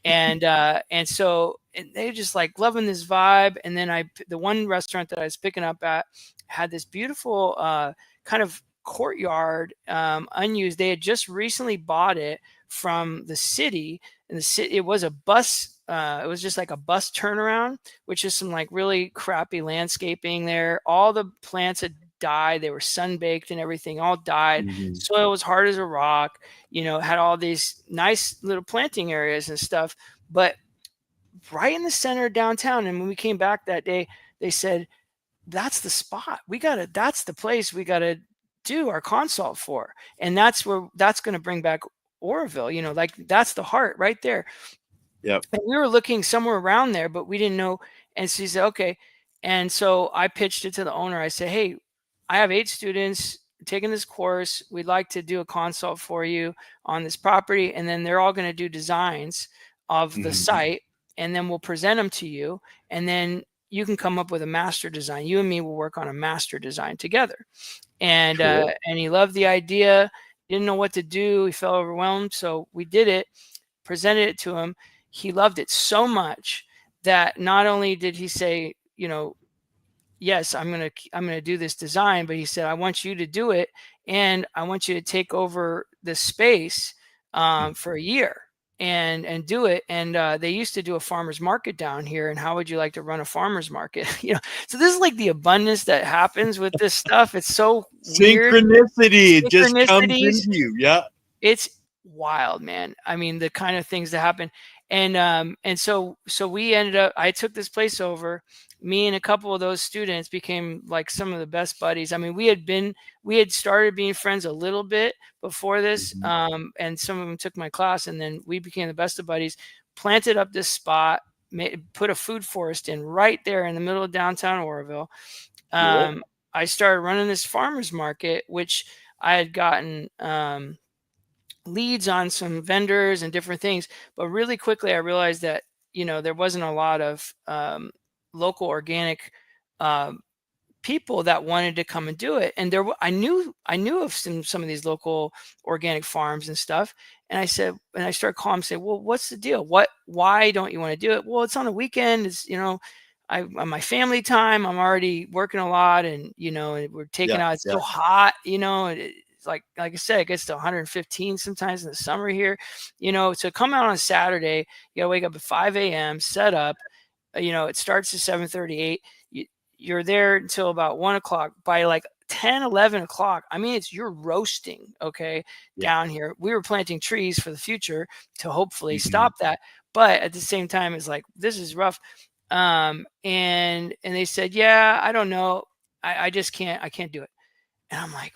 And so they just like loving this vibe. And then the one restaurant that I was picking up at had this beautiful kind of courtyard, unused. They had just recently bought it from the city, and it was a bus. It was just like a bus turnaround, which is some like really crappy landscaping there. All the plants had died. They were sun-baked and everything, all died. Soil was hard as a rock, had all these nice little planting areas and stuff. But right in the center of downtown, and when we came back that day, they said, that's the spot. That's the place we got to do our consult for. And that's going to bring back Oroville, like that's the heart right there. Yep. And we were looking somewhere around there, but we didn't know. And so he said, okay. And so I pitched it to the owner. I said, hey, I have 8 students taking this course. We'd like to do a consult for you on this property. And then they're all going to do designs of the site. And then we'll present them to you. And then you can come up with a master design. You and me will work on a master design together. And and he loved the idea. Didn't know what to do. He felt overwhelmed. So we did it, presented it to him. He loved it so much that not only did he say, yes, I'm going to do this design, but he said, I want you to do it. And I want you to take over the space for a year and do it. And they used to do a farmer's market down here. And how would you like to run a farmer's market? So this is like the abundance that happens with this stuff. It's so weird. Synchronicity. It just comes into you. Yeah. It's wild, man. I mean, the kind of things that happen. And so we ended up, I took this place over. Me and a couple of those students became like some of the best buddies. I mean, we had started being friends a little bit before this. And some of them took my class, and then we became the best of buddies, planted up this spot, put a food forest in right there in the middle of downtown Oroville. I started running this farmer's market, which I had gotten, leads on some vendors and different things, but really quickly I realized that there wasn't a lot of local organic people that wanted to come and do it. And I knew of some of these local organic farms and stuff. And I started calling them, say, well, what's the deal? Why don't you want to do it? Well, it's on a weekend. It's on my family time. I'm already working a lot, and we're taking out. It's so hot, like I said, it gets to 115 sometimes in the summer here, to come out on Saturday, you gotta wake up at 5 a.m., set up, it starts at 7:38. You're there until about 1 o'clock. By like 10, 11 o'clock, I mean, you're roasting, down here. We were planting trees for the future to hopefully stop that. But at the same time, it's like, this is rough. And they said, yeah, I don't know. I just can't do it. And I'm like,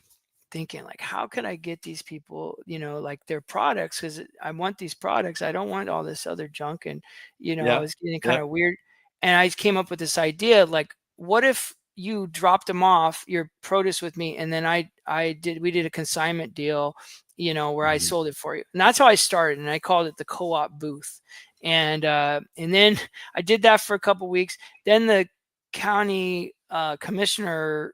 thinking like, how could I get these people, like their products? Because I want these products. I don't want all this other junk. And, I was getting kind of weird. And I came up with this idea, like, what if you dropped them off your produce with me, and then we did a consignment deal, where I sold it for you. And that's how I started. And I called it the co-op booth. And then I did that for a couple of weeks. Then the county commissioner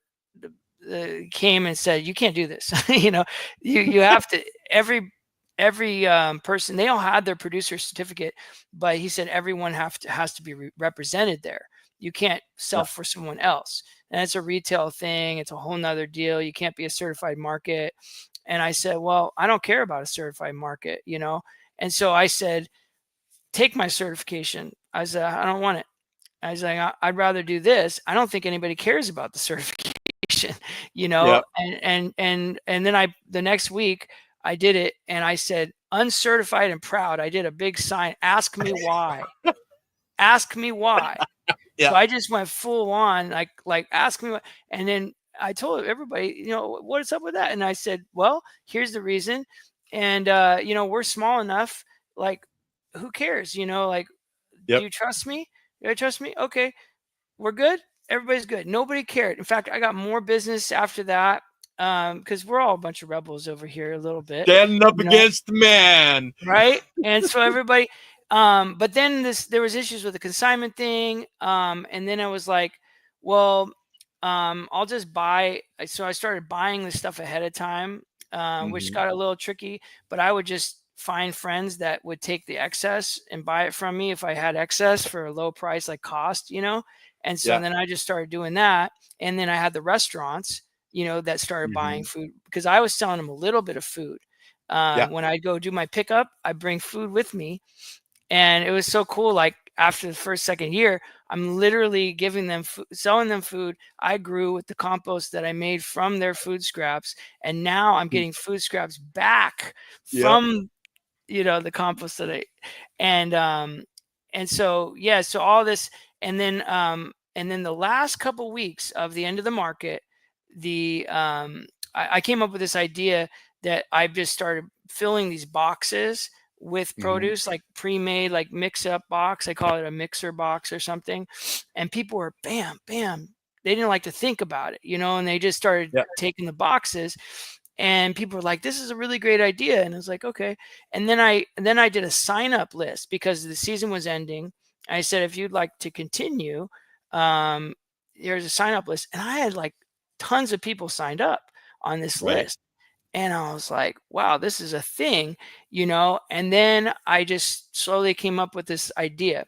came and said, you can't do this. You have to, every every person, they all had their producer certificate, but he said everyone has to be represented there. You can't sell Yeah. for someone else. And it's a retail thing. It's a whole nother deal. You can't be a certified market. And I said, well, I don't care about a certified market, you know? And so I said, take my certification. I said, I don't want it. I was like, I'd rather do this. I don't think anybody cares about the certification, you know? Yeah. And then the next week I did it and I said, uncertified and proud. I did a big sign, ask me why. Ask me why. So Yeah. I just went full on, like ask me what, and then I told everybody, you know, what's up with that? And I said, well, here's the reason. And you know, we're small enough, like, who cares? You know, like, do Yep. you trust me? Do you trust me? Okay, we're good. Everybody's good. Nobody cared. In fact, I got more business after that, because we're all a bunch of rebels over here a little bit, Standing up you know, against the man. right? And so everybody, but then there was issues with the consignment thing, and then I was like, well, I'll just buy. So I started buying the stuff ahead of time, which Hmm. got a little tricky. But I would just find friends that would take the excess and buy it from me if I had excess for a low price, like cost, you know. And so Yeah. then I just started doing that, and then I had the restaurants, you know, that started buying Hmm. food because I was selling them a little bit of food. Yeah. When I go do my pickup, I bring food with me, and it was so cool. Like after the first, second year, I'm literally giving them food, selling them food I grew with the compost that I made from their food scraps, and now I'm getting food scraps back Yep. from, you know, the compost that I, and so yeah, so all this, and then the last couple weeks of the end of the market, I came up with this idea that I've just started filling these boxes with Hmm. produce, like pre-made, like mix up box. I call it a mixer box or something. And people were bam, bam. They didn't like to think about it, you know, and they just started Yeah. taking the boxes. And people were like, this is a really great idea. And I was like, okay. And then I did a sign up list because the season was ending. I said, if you'd like to continue, um, there's a sign up list. And I had like tons of people signed up on this Right. list. And I was like, wow, this is a thing, you know? And then I just slowly came up with this idea.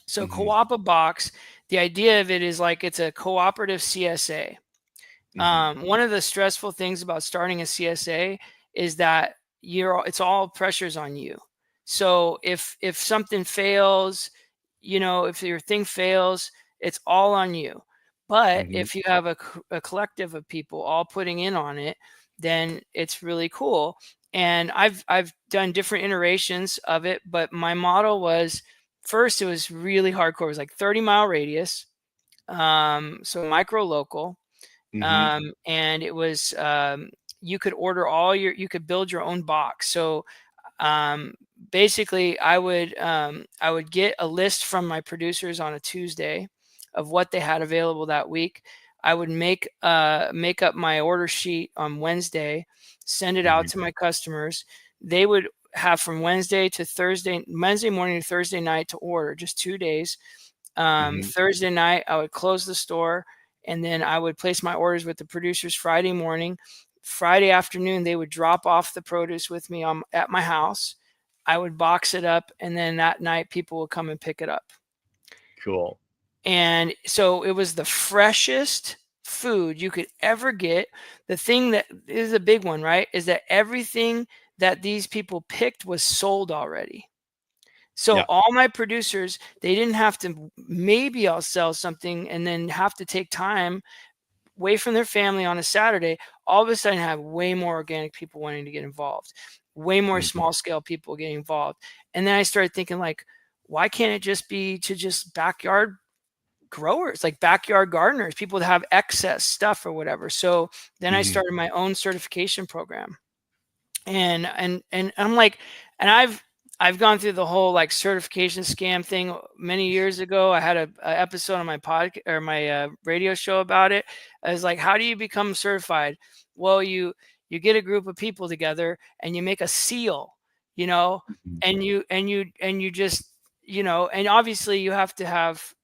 So Hmm. Co-op Box, the idea of it is like it's a cooperative CSA. Hmm. One of the stressful things about starting a CSA is that it's all pressures on you. So if something fails, you know, if your thing fails, it's all on you. But Hmm. if you have a collective of people all putting in on it, then it's really cool. And I've done different iterations of it, but my model was, first it was really hardcore. It was like 30-mile radius, so micro local, Hmm. and it was, you could order you could build your own box. So um, basically I would get a list from my producers on a Tuesday of what they had available that week. I would make up my order sheet on Wednesday, send it out Hmm. to my customers. They would have from Wednesday morning to Thursday night to order, just 2 days. Hmm. Thursday night, I would close the store, and then I would place my orders with the producers Friday morning. Friday afternoon, they would drop off the produce with me at my house. I would box it up, and then that night, people would come and pick it up. Cool. And so it was the freshest food you could ever get. The thing that is a big one, right, is that everything that these people picked was sold already. So Yeah. all my producers, they didn't have to, maybe I'll sell something and then have to take time away from their family on a Saturday. All of a sudden have way more organic people wanting to get involved, way more Hmm. small scale people getting involved. And then I started thinking, like, why can't it just be to just backyard growers, like backyard gardeners, people that have excess stuff or whatever? So then I Hmm. started my own certification program. And I'm like, and I've gone through the whole like certification scam thing many years ago. I had a episode on my podcast or my radio show about it. I was like, how do you become certified? Well, you get a group of people together and you make a seal, you know, Hmm. and you just, you know, and obviously you have to have,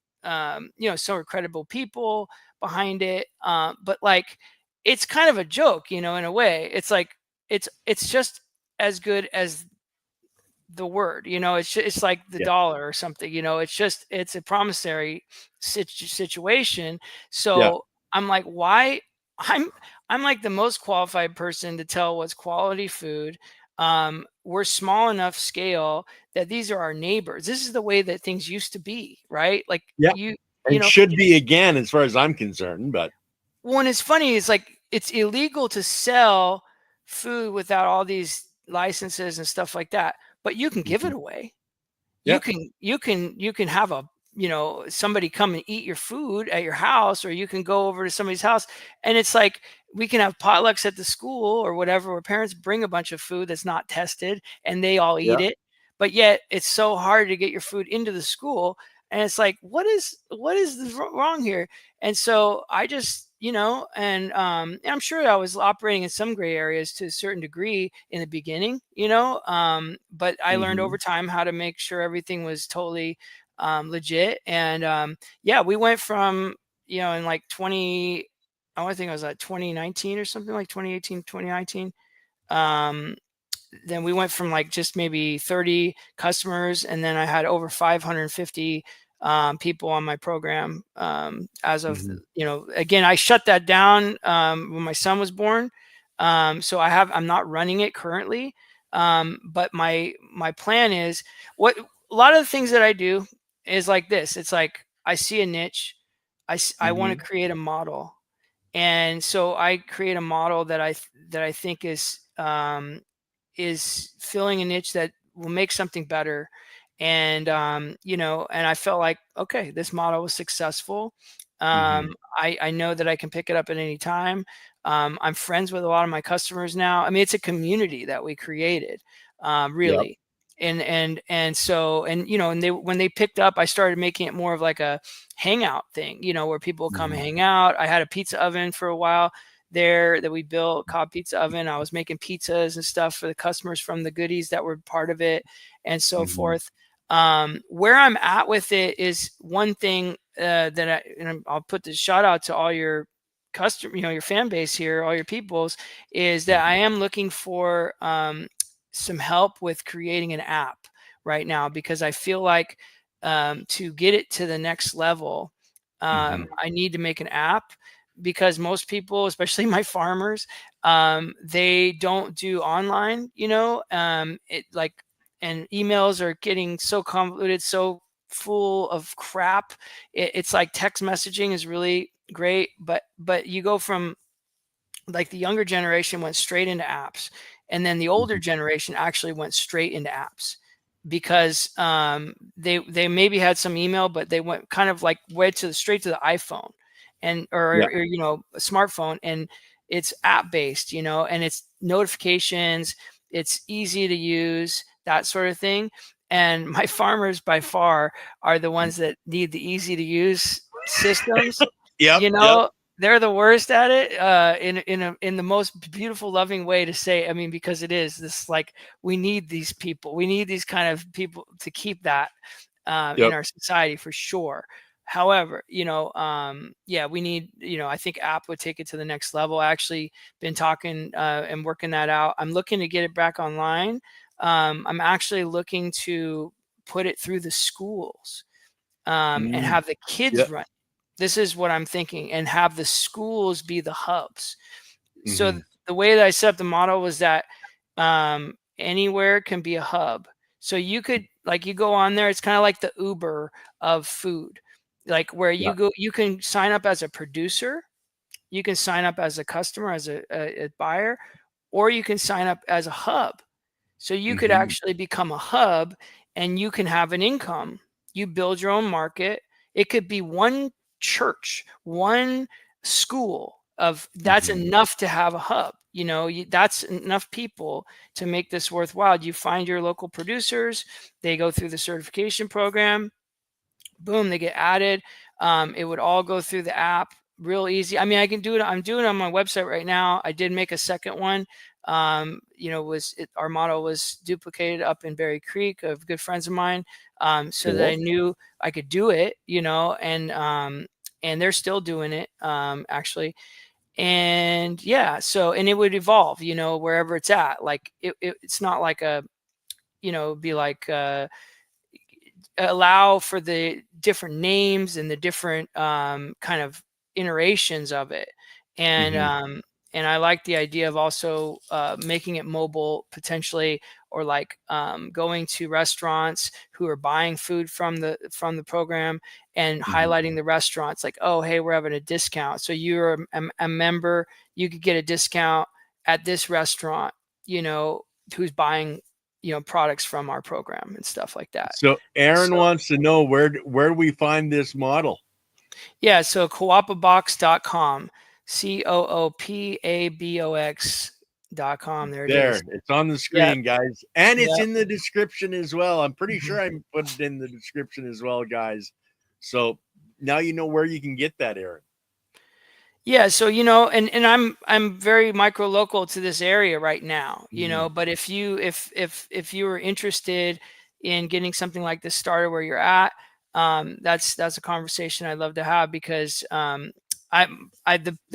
you know, some credible people behind it. But like, it's kind of a joke, you know, in a way. It's like, it's just as good as the word, it's like the Yeah. dollar or something, it's a promissory situation. Yeah. So I'm like, why? I'm like the most qualified person to tell what's quality food. We're small enough scale that these are our neighbors. This is the way that things used to be, right? Like Yeah. you And know should be again, as far as I'm concerned. But when it's funny, it's like it's illegal to sell food without all these licenses and stuff like that, but you can give Mhm. it away. Yeah. You can have a somebody come and eat your food at your house, or you can go over to somebody's house, and it's like we can have potlucks at the school or whatever, where parents bring a bunch of food that's not tested and they all eat Yeah. it, but yet it's so hard to get your food into the school. And it's like, what is wrong here? And so I just, and I'm sure I was operating in some gray areas to a certain degree in the beginning, but I learned over Hmm. time how to make sure everything was totally legit. And yeah, we went from, in like 20, I want to think it was like 2019 or something, like 2018, 2019. Um, then we went from like just maybe 30 customers, and then I had over 550 people on my program as of, Hmm. again, I shut that down when my son was born. So I'm not running it currently, but my plan is, what a lot of the things that I do is like this. It's like I see a niche, I want Hmm. to create a model, and so I create a model that I think is filling a niche that will make something better. And and I felt like, okay, this model was successful. Hmm. I know that I can pick it up at any time. I'm friends with a lot of my customers now. I mean, it's a community that we created, Yep. really. And so, and they, when they picked up, I started making it more of like a hangout thing, where people come Hmm. hang out. I had a pizza oven for a while there that we built, Cobb Pizza Oven. I was making pizzas and stuff for the customers from the goodies that were part of it, and so Hmm. forth. Where I'm at with it is one thing and I'll put the shout out to all your customer, your fan base here, all your peoples, is that I am looking for some help with creating an app right now, because I feel like to get it to the next level, Hmm. I need to make an app, because most people, especially my farmers, they don't do online, it like, and emails are getting so convoluted, so full of crap. It's like text messaging is really great, but you go from, like, the younger generation went straight into apps, and then the older Hmm. generation actually went straight into apps, because they maybe had some email, but they went kind of like went to straight to the iPhone, and Yeah. or a smartphone, and it's app based, and it's notifications, it's easy to use, that sort of thing. And my farmers by far are the ones that need the easy to use systems. Yep. you Yep. know they're the worst at it, in the most beautiful, loving way to say. I mean, because it is this, like, we need these people. We need these kind of people to keep that in Yep. our society for sure. However, yeah, we need, I think app would take it to the next level. I actually been talking and working that out. I'm looking to get it back online. I'm actually looking to put it through the schools, and Mm. have the kids Yep. run. This is what I'm thinking, and have the schools be the hubs. So Hmm. the way that I set up the model was that anywhere can be a hub. So you could, like, you go on there, it's kind of like the Uber of food, like, where Yeah. you go, you can sign up as a producer, you can sign up as a customer, as a buyer, or you can sign up as a hub. So you could Hmm. actually become a hub, and you can have an income. You build your own market. It could be one church, one school of that's Hmm. enough to have a hub. That's enough people to make this worthwhile. You find your local producers, they go through the certification program, boom, they get added. It would all go through the app, real easy. I mean, I can do it. I'm doing it on my website right now. I did make a second one. Our model was duplicated up in Berry Creek of good friends of mine, so that I Cool. knew I could do it, and they're still doing it, actually. And yeah, so, and it would evolve, wherever it's at. Like it's not like a, be like, allow for the different names and the different kind of iterations of it. And Hmm. and I like the idea of also making it mobile potentially, or like going to restaurants who are buying food from the program, and Hmm. highlighting the restaurants like, oh, hey, we're having a discount, so you're a member, you could get a discount at this restaurant, who's buying products from our program and stuff like that. So Aaron So wants to know where do we find this model? yeah, so coopabox.com, coopabox.com. There it is. There, it's on the Yep, screen, guys, and it's yep. in the description as well. I'm pretty Mhm. sure I put it in the description as well, guys. So now you know where you can get that, Aaron. Yeah, so and I'm very micro local to this area right now, Mhm. but if you were interested in getting something like this started where you're at, that's a conversation I'd love to have, because the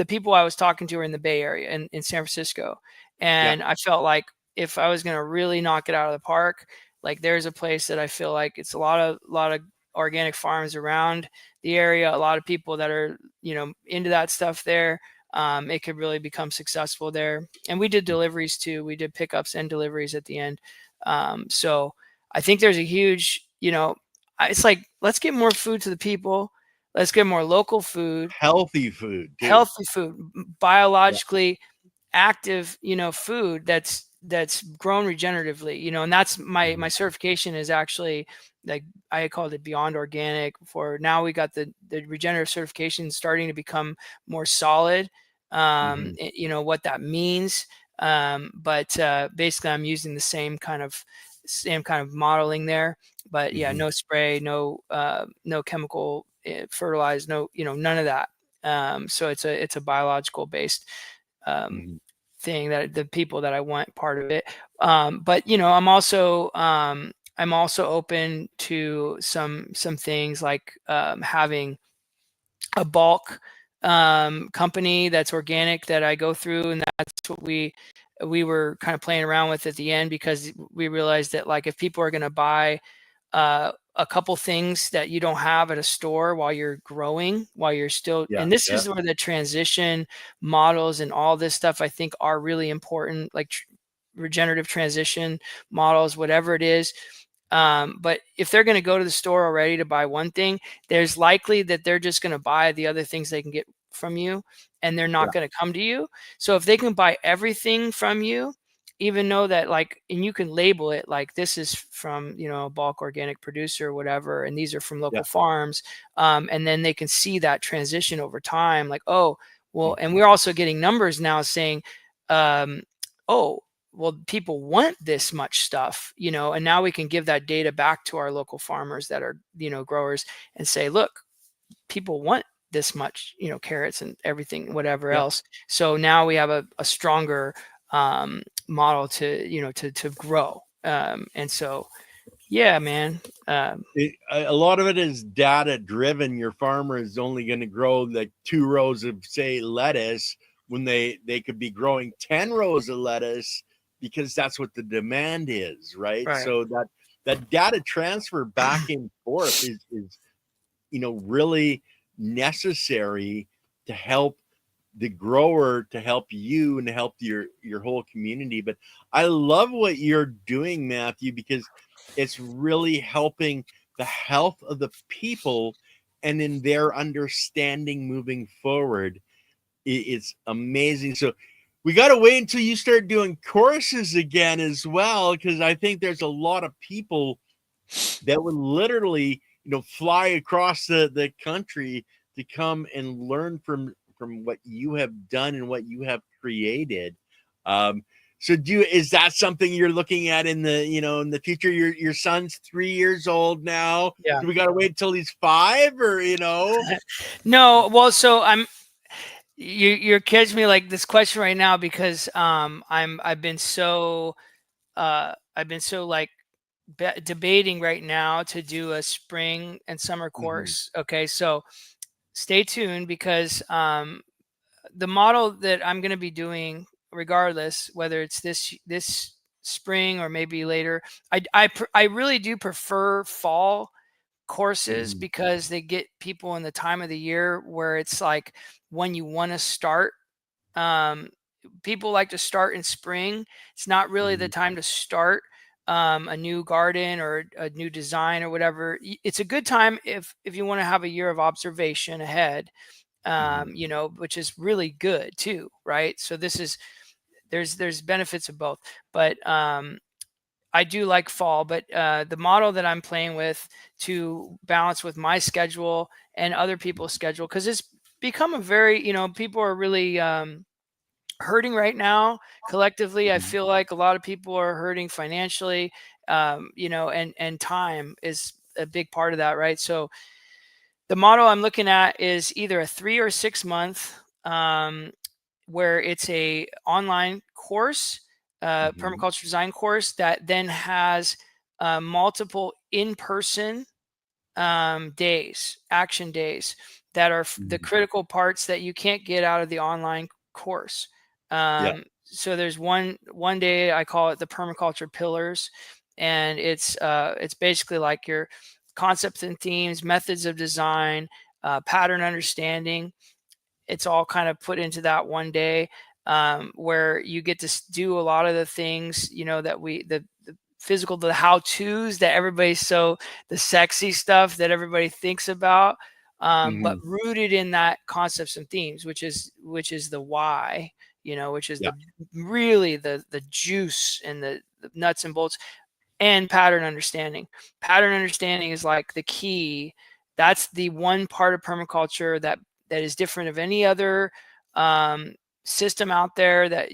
people I was talking to are in the Bay Area, in San Francisco, Yeah. and I felt like if I was going to really knock it out of the park, like there's a place that I feel like it's a lot of organic farms around the area, a lot of people that are into that stuff there. It could really become successful there. And we did deliveries too. We did pickups and deliveries at the end. So I think there's a huge, it's like, let's get more food to the people. Let's get more local food, Healthy food too. healthy food, Yeah. biologically active, food that's grown regeneratively, and that's my Mhm. certification is actually, like, I called it Beyond Organic before. Now we got the regenerative certification starting to become more solid. Mhm. What that means. But basically I'm using the same kind of modeling there. But yeah, Mhm. no spray, no chemical fertilize, no, none of that. So it's a biological based um, Mhm. thing, that the people that I want part of it. But I'm also open to some things like having a bulk company that's organic that I go through, and that's what we were kind of playing around with at the end, because we realized that, like, if people are going to buy a couple things that you don't have at a store while you're growing, while you're still, Yeah. and this Yeah. is where the transition models and all this stuff I think are really important, like regenerative transition models, whatever it is. But if they're going to go to the store already to buy one thing, there's likely that they're just going to buy the other things they can get from you, and they're Yeah. not going to come to you. So if they can buy everything from you, even though that, like, and you can label it like, this is from a bulk organic producer or whatever, and these are from Yeah. local farms, and then they can see that transition over time, like, oh, well, Mhm. and we're also getting numbers now saying, um, oh, well, people want this much stuff, and now we can give that data back to our local farmers that are growers, and say, look, people want this much, carrots and everything, whatever Yeah. else. So now we have a stronger model to grow. And so, yeah, man. A lot of it is data driven. Your farmer is only going to grow like 2 rows of, say, lettuce when they could be growing 10 rows of lettuce, because that's what the demand is, right? Right. So that data transfer back and forth is really necessary to help the grower, to help you, and to help your whole community. But I love what you're doing, Matthew, because it's really helping the health of the people and in their understanding moving forward. It's amazing. So we got to wait until you start doing courses again as well, because I think there's a lot of people that would literally fly across the country to come and learn from what you have done and what you have created. So is that something you're looking at in the in the future? Your son's 3 years old now. Yeah. Do we got to wait until he's 5, or No, well, so you're catching me like this question right now, because I've been so like debating right now to do a spring and summer Mhm. course. Okay, so stay tuned, because the model that I'm going to be doing, regardless whether it's this spring or maybe later, I really do prefer fall courses Mhm. because they get people in the time of the year where it's like when you want to start. Um, People like to start in spring. It's not really the Mhm. time to start a new garden or a new design or whatever. It's a good time if you want to have a year of observation ahead, Mhm. which is really good too, right? So this is there's benefits of both, but I do like fall. But the model that I'm playing with to balance with my schedule and other people's schedule, because it's become a very, people are really hurting right now collectively. I Mhm. feel like a lot of people are hurting financially, and time is a big part of that, right? So the model I'm looking at is either a 3 or 6 month, where it's a online course, Mhm. permaculture design course that then has multiple in-person days, action days that are the Mhm. critical parts that you can't get out of the online course. Yeah. So there's one day I call it the permaculture pillars, and it's basically like your concepts and themes, methods of design, pattern understanding. It's all kind of put into that one day, where you get to do a lot of the things, that the physical, the how to's that everybody's so, the sexy stuff that everybody thinks about, but Mhm. rooted in that concepts and themes, which is the why, which is Yeah. really the juice and the nuts and bolts, and pattern understanding. Pattern understanding is like the key. That's the one part of permaculture that is different of any other um, system out there that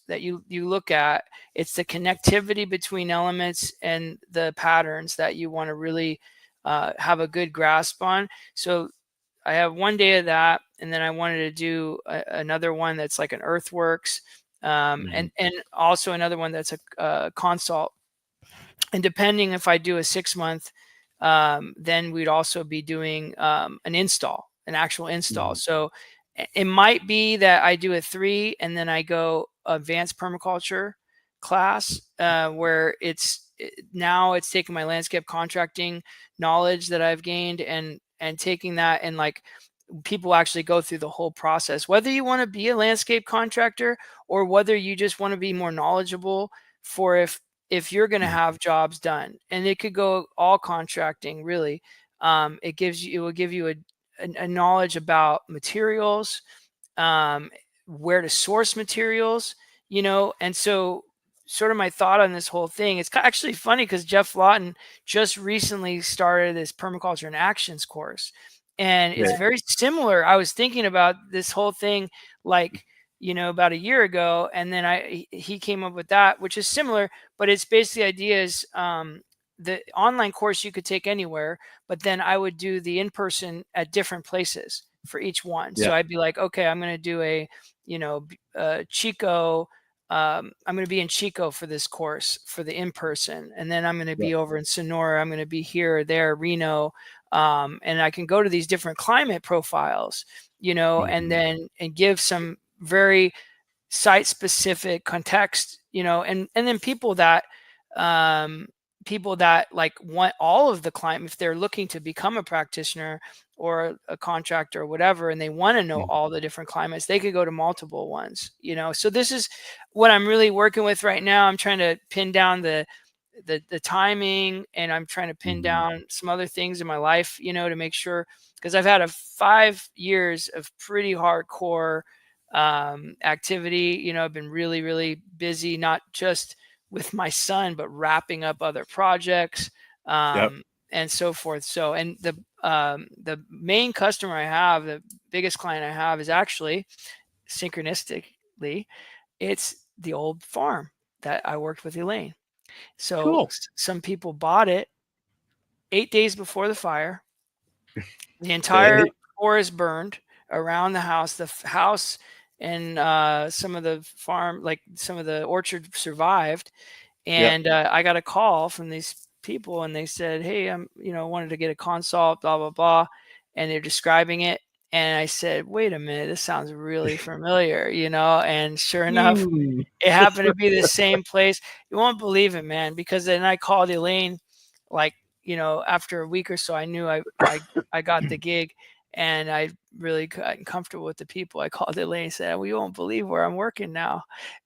that you look at. It's the connectivity between elements and the patterns that you want to really have a good grasp on. So I have one day of that, and then I wanted to do another one that's like an earthworks, Mhm. and also another one that's a consult. And depending if I do a 6 month, then we'd also be doing an install, an actual install. Mhm. So it might be that I do a 3 and then I go advanced permaculture class, where now it's taking my landscape contracting knowledge that I've gained and taking that, and like people actually go through the whole process, whether you want to be a landscape contractor or whether you just want to be more knowledgeable for if you're going to Mhm. have jobs done. And it could go all contracting really. It will give you a knowledge about materials, um, where to source materials, and so sort of my thought on this whole thing, it's actually funny because Jeff Lawton just recently started this permaculture in actions course, and it's Right. very similar. I was thinking about this whole thing like, about a year ago, and then he came up with that, which is similar, but it's basically ideas. The online course you could take anywhere, but then I would do the in-person at different places for each one. Yeah. So I'd be like, okay, I'm going to do Chico. I'm going to be in Chico for this course for the in-person, and then I'm going to Yeah. be over in Sonora. I'm going to be here or there, Reno, and I can go to these different climate profiles, and Mhm. then and give some very site specific context, and then um, people that like want all of the climate, if they're looking to become a practitioner or a contractor or whatever, and they want to know Mhm. all the different climates, they could go to multiple ones, so this is what I'm really working with right now. I'm trying to pin down the timing, and I'm trying to pin Mhm. down some other things in my life, to make sure, because I've had a 5 years of pretty hardcore activity. I've been really, really busy, not just with my son, but wrapping up other projects, Yep. and so forth. So, and the main customer I have, the biggest client I have, is actually synchronistically, it's the old farm that I worked with Elaine. So Cool. some people bought it 8 days before the fire. The entire Okay. forest burned around the house. The house and some of the farm, like some of the orchard, survived. Yep. And I got a call from these people, and they said, "Hey, I'm wanted to get a consult, blah blah blah," and they're describing it. And I said, wait a minute, this sounds really familiar, and sure enough, Hmm. it happened to be the same place. You won't believe it, man, because then I called Elaine, like, after a week or so, I knew I got the gig, and I really got comfortable with the people. I called Elaine and said, "We won't believe where I'm working now,"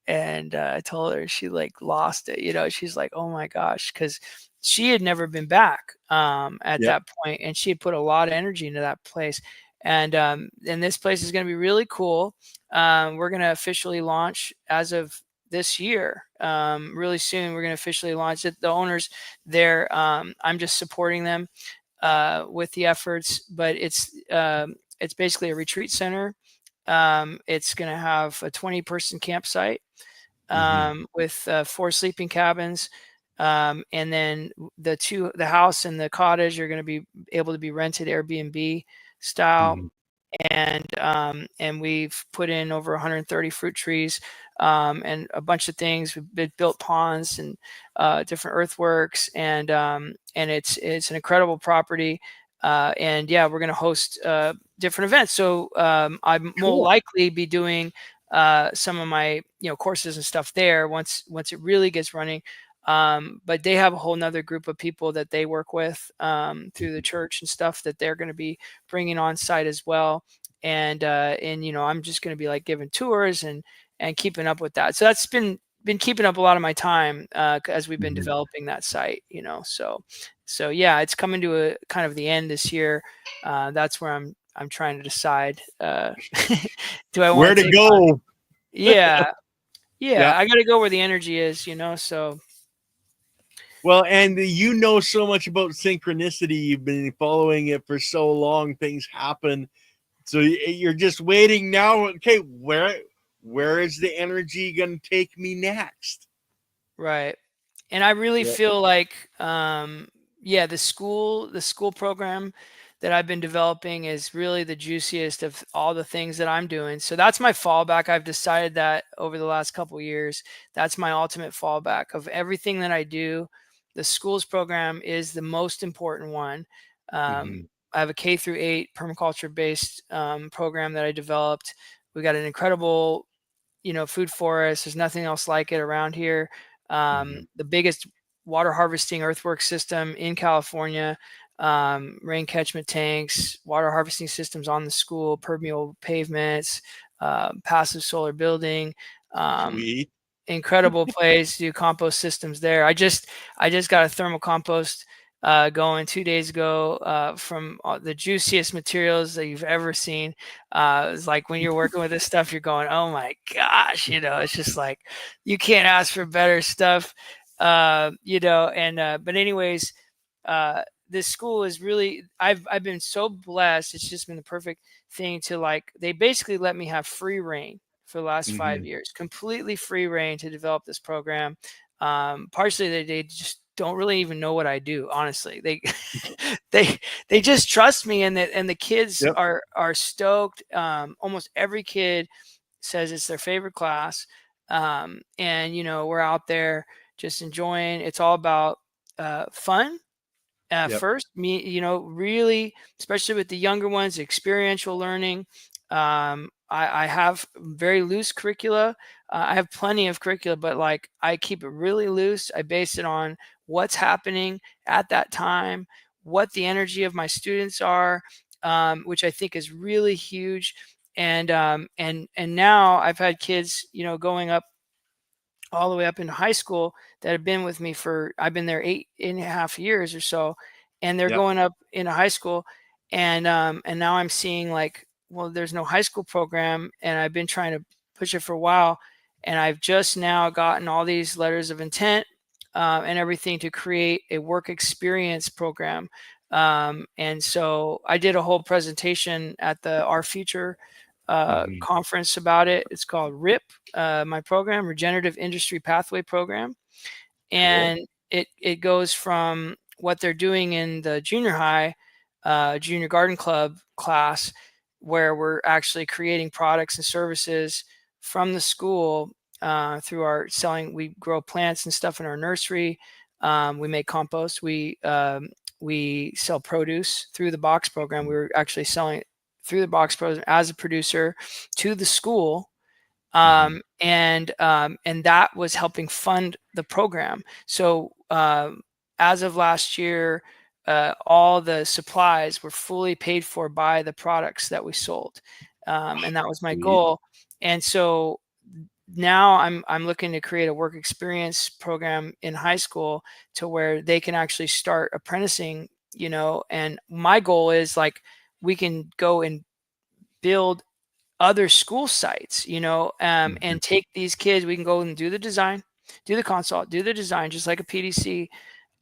and I told her. She like lost it. She's like, "Oh my gosh," because she had never been back at Yep. that point, and she had put a lot of energy into that place. And this place is going to be really cool. We're going to officially launch as of this year. Really soon, we're going to officially launch it. The owners there, I'm just supporting them with the efforts, but it's basically a retreat center. It's going to have a 20-person campsite with 4 sleeping cabins. And then the house and the cottage are going to be able to be rented Airbnb style. Mhm. And we've put in over 130 fruit trees and a bunch of things. We've built ponds and different earthworks, and it's an incredible property. And yeah, we're going to host different events. So I will Cool. likely be doing some of my courses and stuff there once it really gets running. But they have a whole nother group of people that they work with through the church and stuff that they're going to be bringing on site as well. And I'm just going to be like giving tours and keeping up with that. So that's been keeping up a lot of my time as we've been Mhm. developing that site. So yeah, it's coming to a kind of the end this year. That's where I'm trying to decide. Do I Where want to to take on? go? Yeah, yeah. Yeah. I got to go where the energy is. So Well, and you know so much about synchronicity. You've been following it for so long. Things happen. So you're just waiting now. Okay, where is the energy going to take me next? right. And I really Yep. feel like, yeah, the school program that I've been developing is really the juiciest of all the things that I'm doing. So that's my fallback. I've decided that over the last couple of years, that's my ultimate fallback of everything that I do. The schools program is the most important one. Mm-hmm. I have a K through 8 permaculture based program that I developed. We got an incredible food forest. There's nothing else like it around here. Mm-hmm. The biggest water harvesting earthwork system in California, rain catchment tanks, water harvesting systems on the school, permeable pavements, passive solar building. Um, Sweet. Incredible place to do compost systems there. I just got a thermal compost going 2 days ago from the juiciest materials that you've ever seen. It's like when you're working with this stuff, you're going, oh my gosh, it's just like you can't ask for better stuff, but anyways, this school is really I've been so blessed. It's just been the perfect thing to like they basically let me have free reign for the last Mm-hmm. 5 years, completely free reign to develop this program. Partially, they just don't really even know what I do. Honestly, they they just trust me, and the kids Yep. are stoked. Almost every kid says it's their favorite class, and we're out there just enjoying. It's all about fun Yep. first me really, especially with the younger ones, experiential learning. I have very loose curricula. I have plenty of curricula, but like I keep it really loose. I base it on what's happening at that time, what the energy of my students are, which I think is really huge. And now I've had kids going up all the way up into high school that have been with me for I've been there 8.5 years or so, and they're Yep. going up into high school, and now I'm seeing like, well, there's no high school program, and I've been trying to push it for a while, and I've just now gotten all these letters of intent and everything to create a work experience program. And so I did a whole presentation at the Our Future Mm-hmm. conference about it. It's called RIP, my program, Regenerative Industry Pathway Program. Cool. And it goes from what they're doing in the junior high, junior garden club class, where we're actually creating products and services from the school through our selling. We grow plants and stuff in our nursery. We make compost. We sell produce through the box program. We were actually selling through the box program as a producer to the school. Mhm. And that was helping fund the program. So as of last year, all the supplies were fully paid for by the products that we sold. And that was my Sweet. goal. And so now I'm looking to create a work experience program in high school to where they can actually start apprenticing, and my goal is like we can go and build other school sites, Mhm. and take these kids. We can go and do the design, do the consult, do the design, just like a PDC,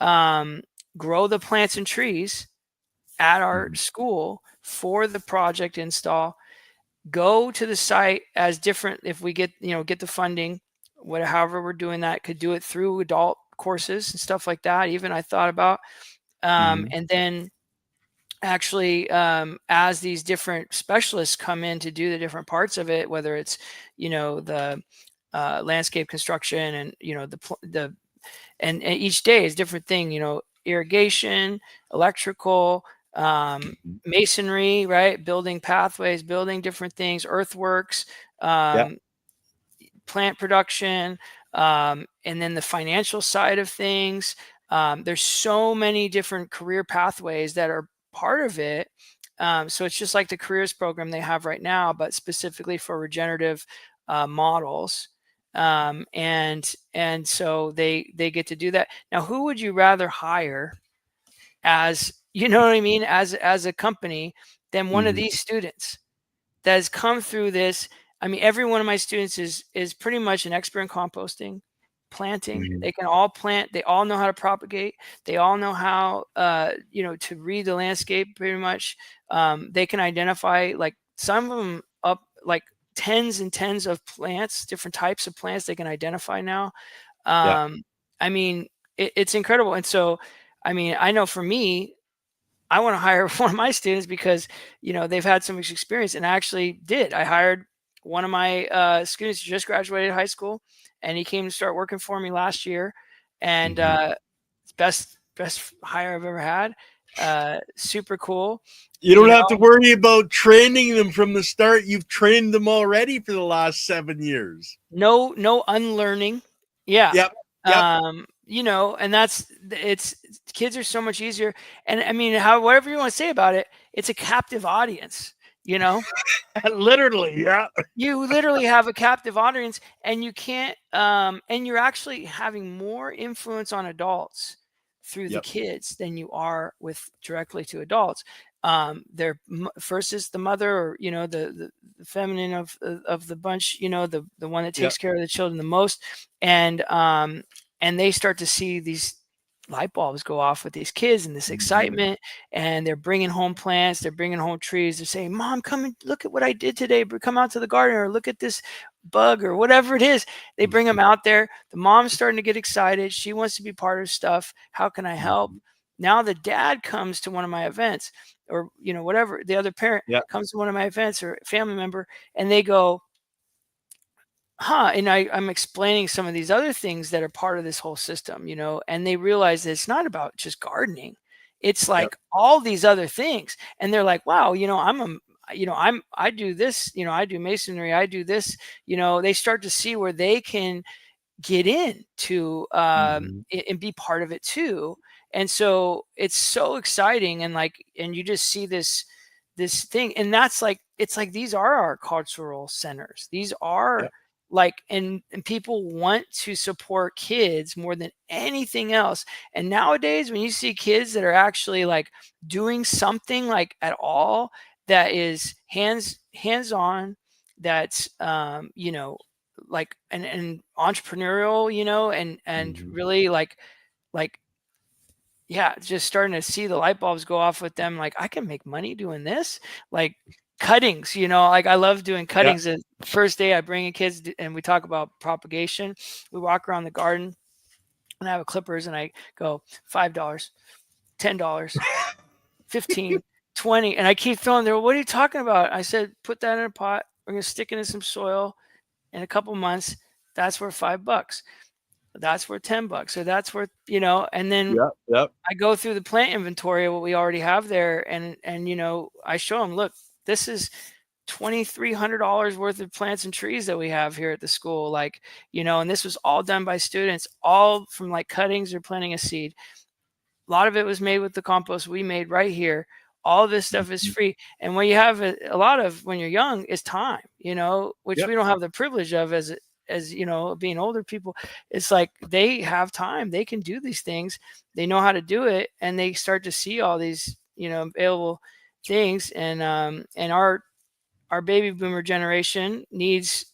um, grow the plants and trees at our Mhm. school for the project install, go to the site as different. If we get the funding, however we're doing that, could do it through adult courses and stuff like that. Even I thought about, Mhm. and then actually as these different specialists come in to do the different parts of it, whether it's the landscape construction and and each day is different thing, irrigation, electrical, Mhm. masonry, right, building pathways, building different things, earthworks, Yeah. um, plant production, and then the financial side of things. There's so many different career pathways that are part of it. So it's just like the careers program they have right now, but specifically for regenerative models. And so they get to do that. Now, who would you rather hire as, you know what I mean, as a company than one of Mhm. these students that has come through this? I mean, every one of my students is pretty much an expert in composting, planting. Mhm. They can all plant. They all know how to propagate. They all know how to read the landscape. Pretty much, they can identify, like, some of them up like tens and tens of plants, different types of plants they can identify now. Yeah. Um, I mean, it's incredible. And so, I mean, I know for me, I want to hire one of my students because they've had so much experience. And I actually did. I hired one of my students who just graduated high school, and he came to start working for me last year. And Mhm. it's best hire I've ever had. Super cool. You You don't know, have to worry about training them from the start. You've trained them already for the last 7 years. no unlearning. Yeah. Yep. Yep. And it's kids are so much easier. And I mean, whatever you want to say about it, it's a captive audience, you know. Literally. Yeah. You literally have a captive audience, and you can't and you're actually having more influence on adults through the Yep. kids than you are with directly to adults. They're first is the mother, or the feminine of the bunch, the one that Yep. takes care of the children the most. And they start to see these light bulbs go off with these kids and this Mhm. excitement, and they're bringing home plants, they're bringing home trees, they're saying, "Mom, come and look at what I did today, but come out to the garden, or look at this bug," or whatever it is. They bring them out there. The mom's starting to get excited, she wants to be part of stuff. How can I help? Mhm. Now the dad comes to one of my events, or whatever, the other parent Yep. comes to one of my events, or family member, and they go, and I'm explaining some of these other things that are part of this whole system, and they realize that it's not about just gardening. It's Yep. like all these other things. And they're like, wow, I do this, I do masonry, I do this. They start to see where they can get in to Mhm. and be part of it too. And so it's so exciting. And you just see this thing, and that's like, it's like, these are our cultural centers. These are Yep. like, and people want to support kids more than anything else. And nowadays, when you see kids that are actually like doing something like at all, that is hands on, that's like and entrepreneurial, and Mhm. really like yeah, just starting to see the light bulbs go off with them. Like, I can make money doing this. Like cuttings, like I love doing Yeah. cuttings. The first day I bring in kids and we talk about propagation. We walk around the garden, and I have clippers, and I go $5, $10, 15, 20, and I keep throwing there. What are you talking about? I said, put that in a pot. We're gonna stick it in some soil. In a couple months, that's worth $5. That's worth $10. So that's worth, and then Yep. Yep. I go through the plant inventory of what we already have there, and I show them, look, this is $2,300 worth of plants and trees that we have here at the school. Like, and this was all done by students, all from like cuttings or planting a seed. A lot of it was made with the compost we made right here. All of this stuff is free. And what you have a lot of when you're young is time, which we don't have the privilege of as being older people. It's like they have time, they can do these things, they know how to do it, and they start to see all these, available things. And our baby boomer generation needs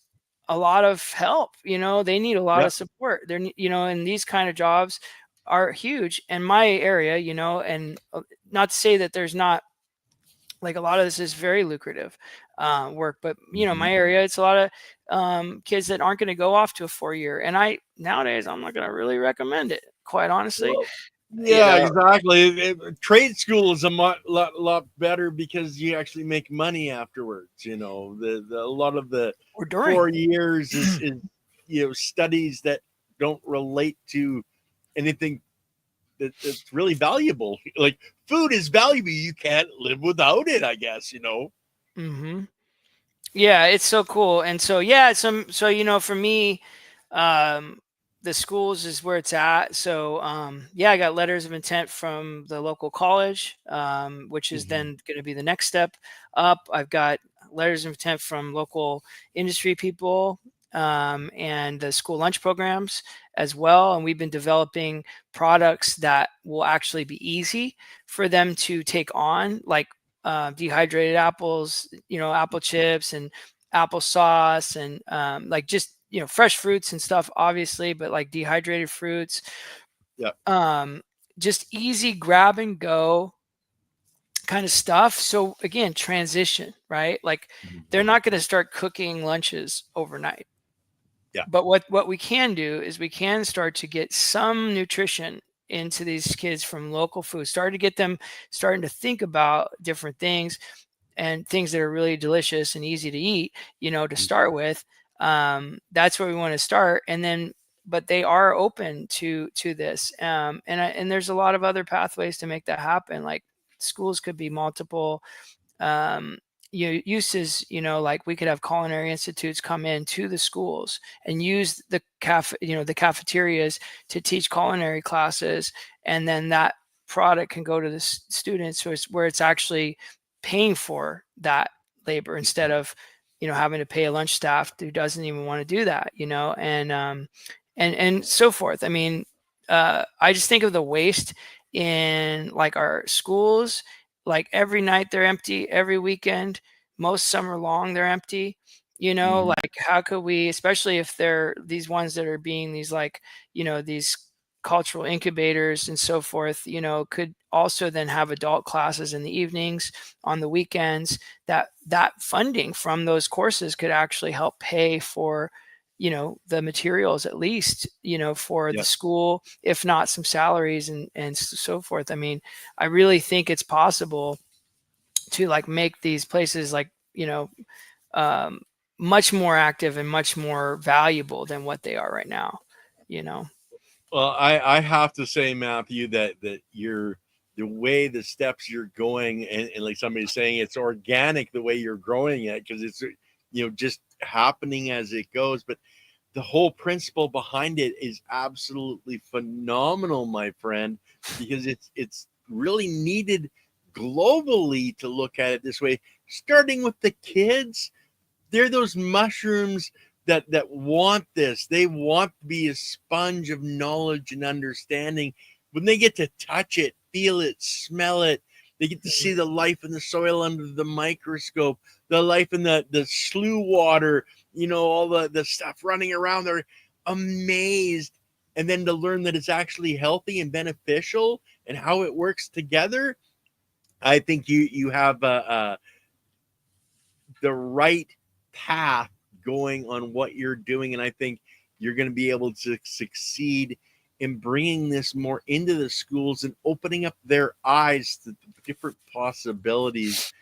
a lot of help. They need a lot of support. They're, and these kind of jobs are huge in my area, and not to say that there's not, like, a lot of this is very lucrative work, but my area, it's a lot of kids that aren't going to go off to a 4-year, and nowadays I'm not going to really recommend it, quite honestly. Well, yeah, exactly. Trade school is a lot better because you actually make money afterwards. A lot of the 4 years is studies that don't relate to anything that's really valuable. Like, food is valuable. You can't live without it, I guess, Mm-hmm. Yeah, it's so cool. And so, for me, the schools is where it's at. So, I got letters of intent from the local college, which is then going to be the next step up. I've got letters of intent from local industry people, and the school lunch programs as well. And we've been developing products that will actually be easy for them to take on, like dehydrated apples, apple chips and applesauce, and like just fresh fruits and stuff, obviously, but like dehydrated fruits. Just easy grab and go kind of stuff. So again, transition, right? Like, they're not going to start cooking lunches overnight. But what we can do is we can start to get some nutrition into these kids from local food, start to get them starting to think about different things, and things that are really delicious and easy to eat, to start with. That's where we want to start. And then, but they are open to this. And there's a lot of other pathways to make that happen. Like, schools could be multiple, uses, like we could have culinary institutes come into the schools and use the the cafeterias to teach culinary classes. And then that product can go to the students, so it's where it's actually paying for that labor, instead of having to pay a lunch staff who doesn't even want to do that, and so forth. I mean, I just think of the waste in, like, our schools. Like, every night they're empty, every weekend, most summer long they're empty. Like, how could we, especially if they're these ones that are being these, like, these cultural incubators and so forth, could also then have adult classes in the evenings, on the weekends. That funding from those courses could actually help pay for, the materials, at least, for the school, if not some salaries and so forth. I mean, I really think it's possible to, like, make these places, like, much more active and much more valuable than what they are right now. Well, I have to say, Matthew, that you're, the way the steps you're going, and like somebody's saying, it's organic the way you're growing it, because it's just happening as it goes. But the whole principle behind it is absolutely phenomenal, my friend, because it's really needed globally to look at it this way, starting with the kids. They're those mushrooms that want this. They want to be a sponge of knowledge and understanding. When they get to touch it, feel it, smell it, they get to see the life in the soil under the microscope, the life in the slough water, all the stuff running around. They're amazed. And then to learn that it's actually healthy and beneficial and how it works together, I think you have the right path going on what you're doing. And I think you're going to be able to succeed in bringing this more into the schools and opening up their eyes to different possibilities.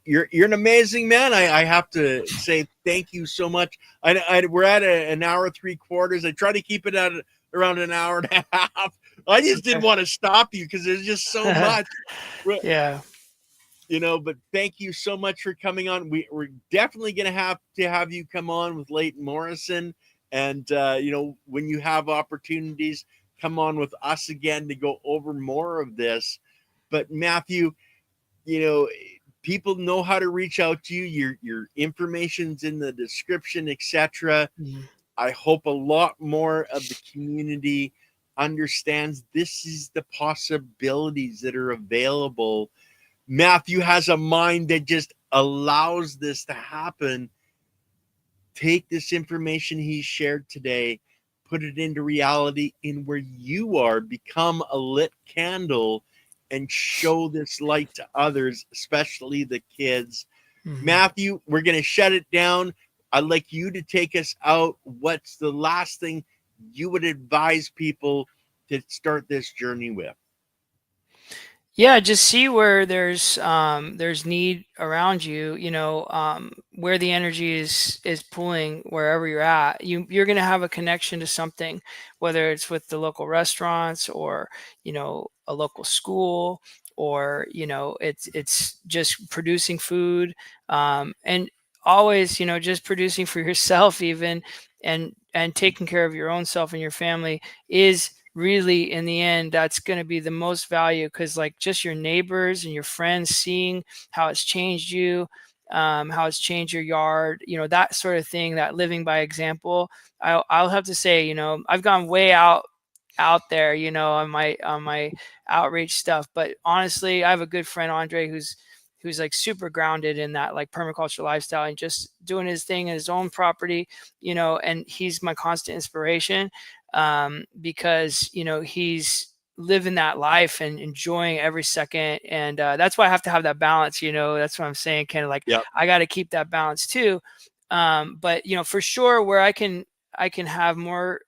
You're an amazing man. I have to say thank you so much. We're at an hour 3/4. I try to keep it at around an hour and a half. I just didn't want to stop you because there's just so much. Yeah. But thank you so much for coming on. We're definitely going to have you come on with Leighton Morrison. And, when you have opportunities, come on with us again to go over more of this. But Matthew, you know, people know how to reach out to you. Your information's in the description, etc. Mhm. I hope a lot more of the community understands this is the possibilities that are available. Matthew has a mind that just allows this to happen. Take this information he shared today, put it into reality in where you are, become a lit candle and show this light to others, especially the kids. Mhm. Matthew, we're going to shut it down. I'd like you to take us out. What's the last thing you would advise people to start this journey with? Yeah, just see where there's need around you, where the energy is pulling wherever you're at. You're going to have a connection to something, whether it's with the local restaurants or, a local school, or, it's just producing food, and always, just producing for yourself even, and taking care of your own self and your family is really, in the end, that's going to be the most value, because like just your neighbors and your friends seeing how it's changed you, how it's changed your yard, that sort of thing, that living by example. I'll have to say, I've gone way out there, on my outreach stuff, but honestly, I have a good friend, Andre, who's like super grounded in that like permaculture lifestyle and just doing his thing in his own property, and he's my constant inspiration, because he's living that life and enjoying every second, and that's why I have to have that balance. That's what I'm saying, kind of like Yep. I got to keep that balance too. But for sure, where I can have more,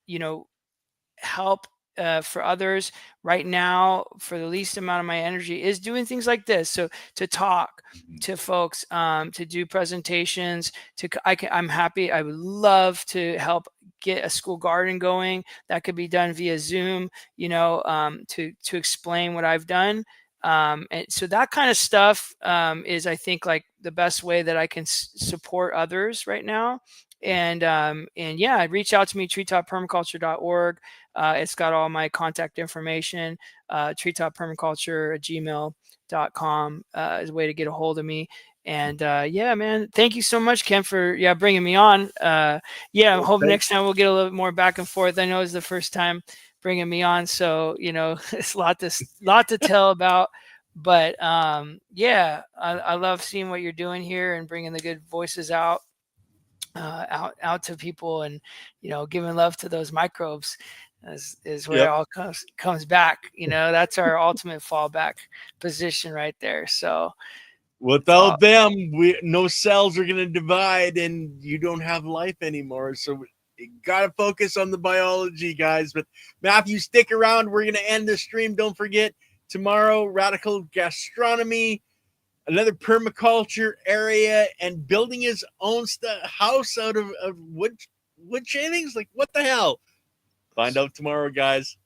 you know help, for others right now, for the least amount of my energy, is doing things like this. So to talk to folks, to do presentations, I'm happy. I would love to help get a school garden going. That could be done via Zoom, to explain what I've done. And so that kind of stuff, is, I think, like the best way that I can support others right now. And yeah, reach out to me, treetoppermaculture.org. It's got all my contact information. treetoppermaculture@gmail.com is a way to get a hold of me. And yeah, man, thank you so much, Ken, for bringing me on. Yeah, I hope next time we'll get a little bit more back and forth. I know it's the first time bringing me on, so it's a lot to tell about. But yeah, I love seeing what you're doing here and bringing the good voices out to people, and giving love to those microbes is where it Yep. all comes back. That's our ultimate fallback position right there. So it's all. Without them, no cells are going to divide and you don't have life anymore. So you got to focus on the biology, guys. But Matthew, stick around. We're going to end the stream. Don't forget, tomorrow, Radical Gastronomy, another permaculture area, and building his own house out of wood shavings. Like, what the hell? Find out tomorrow, guys.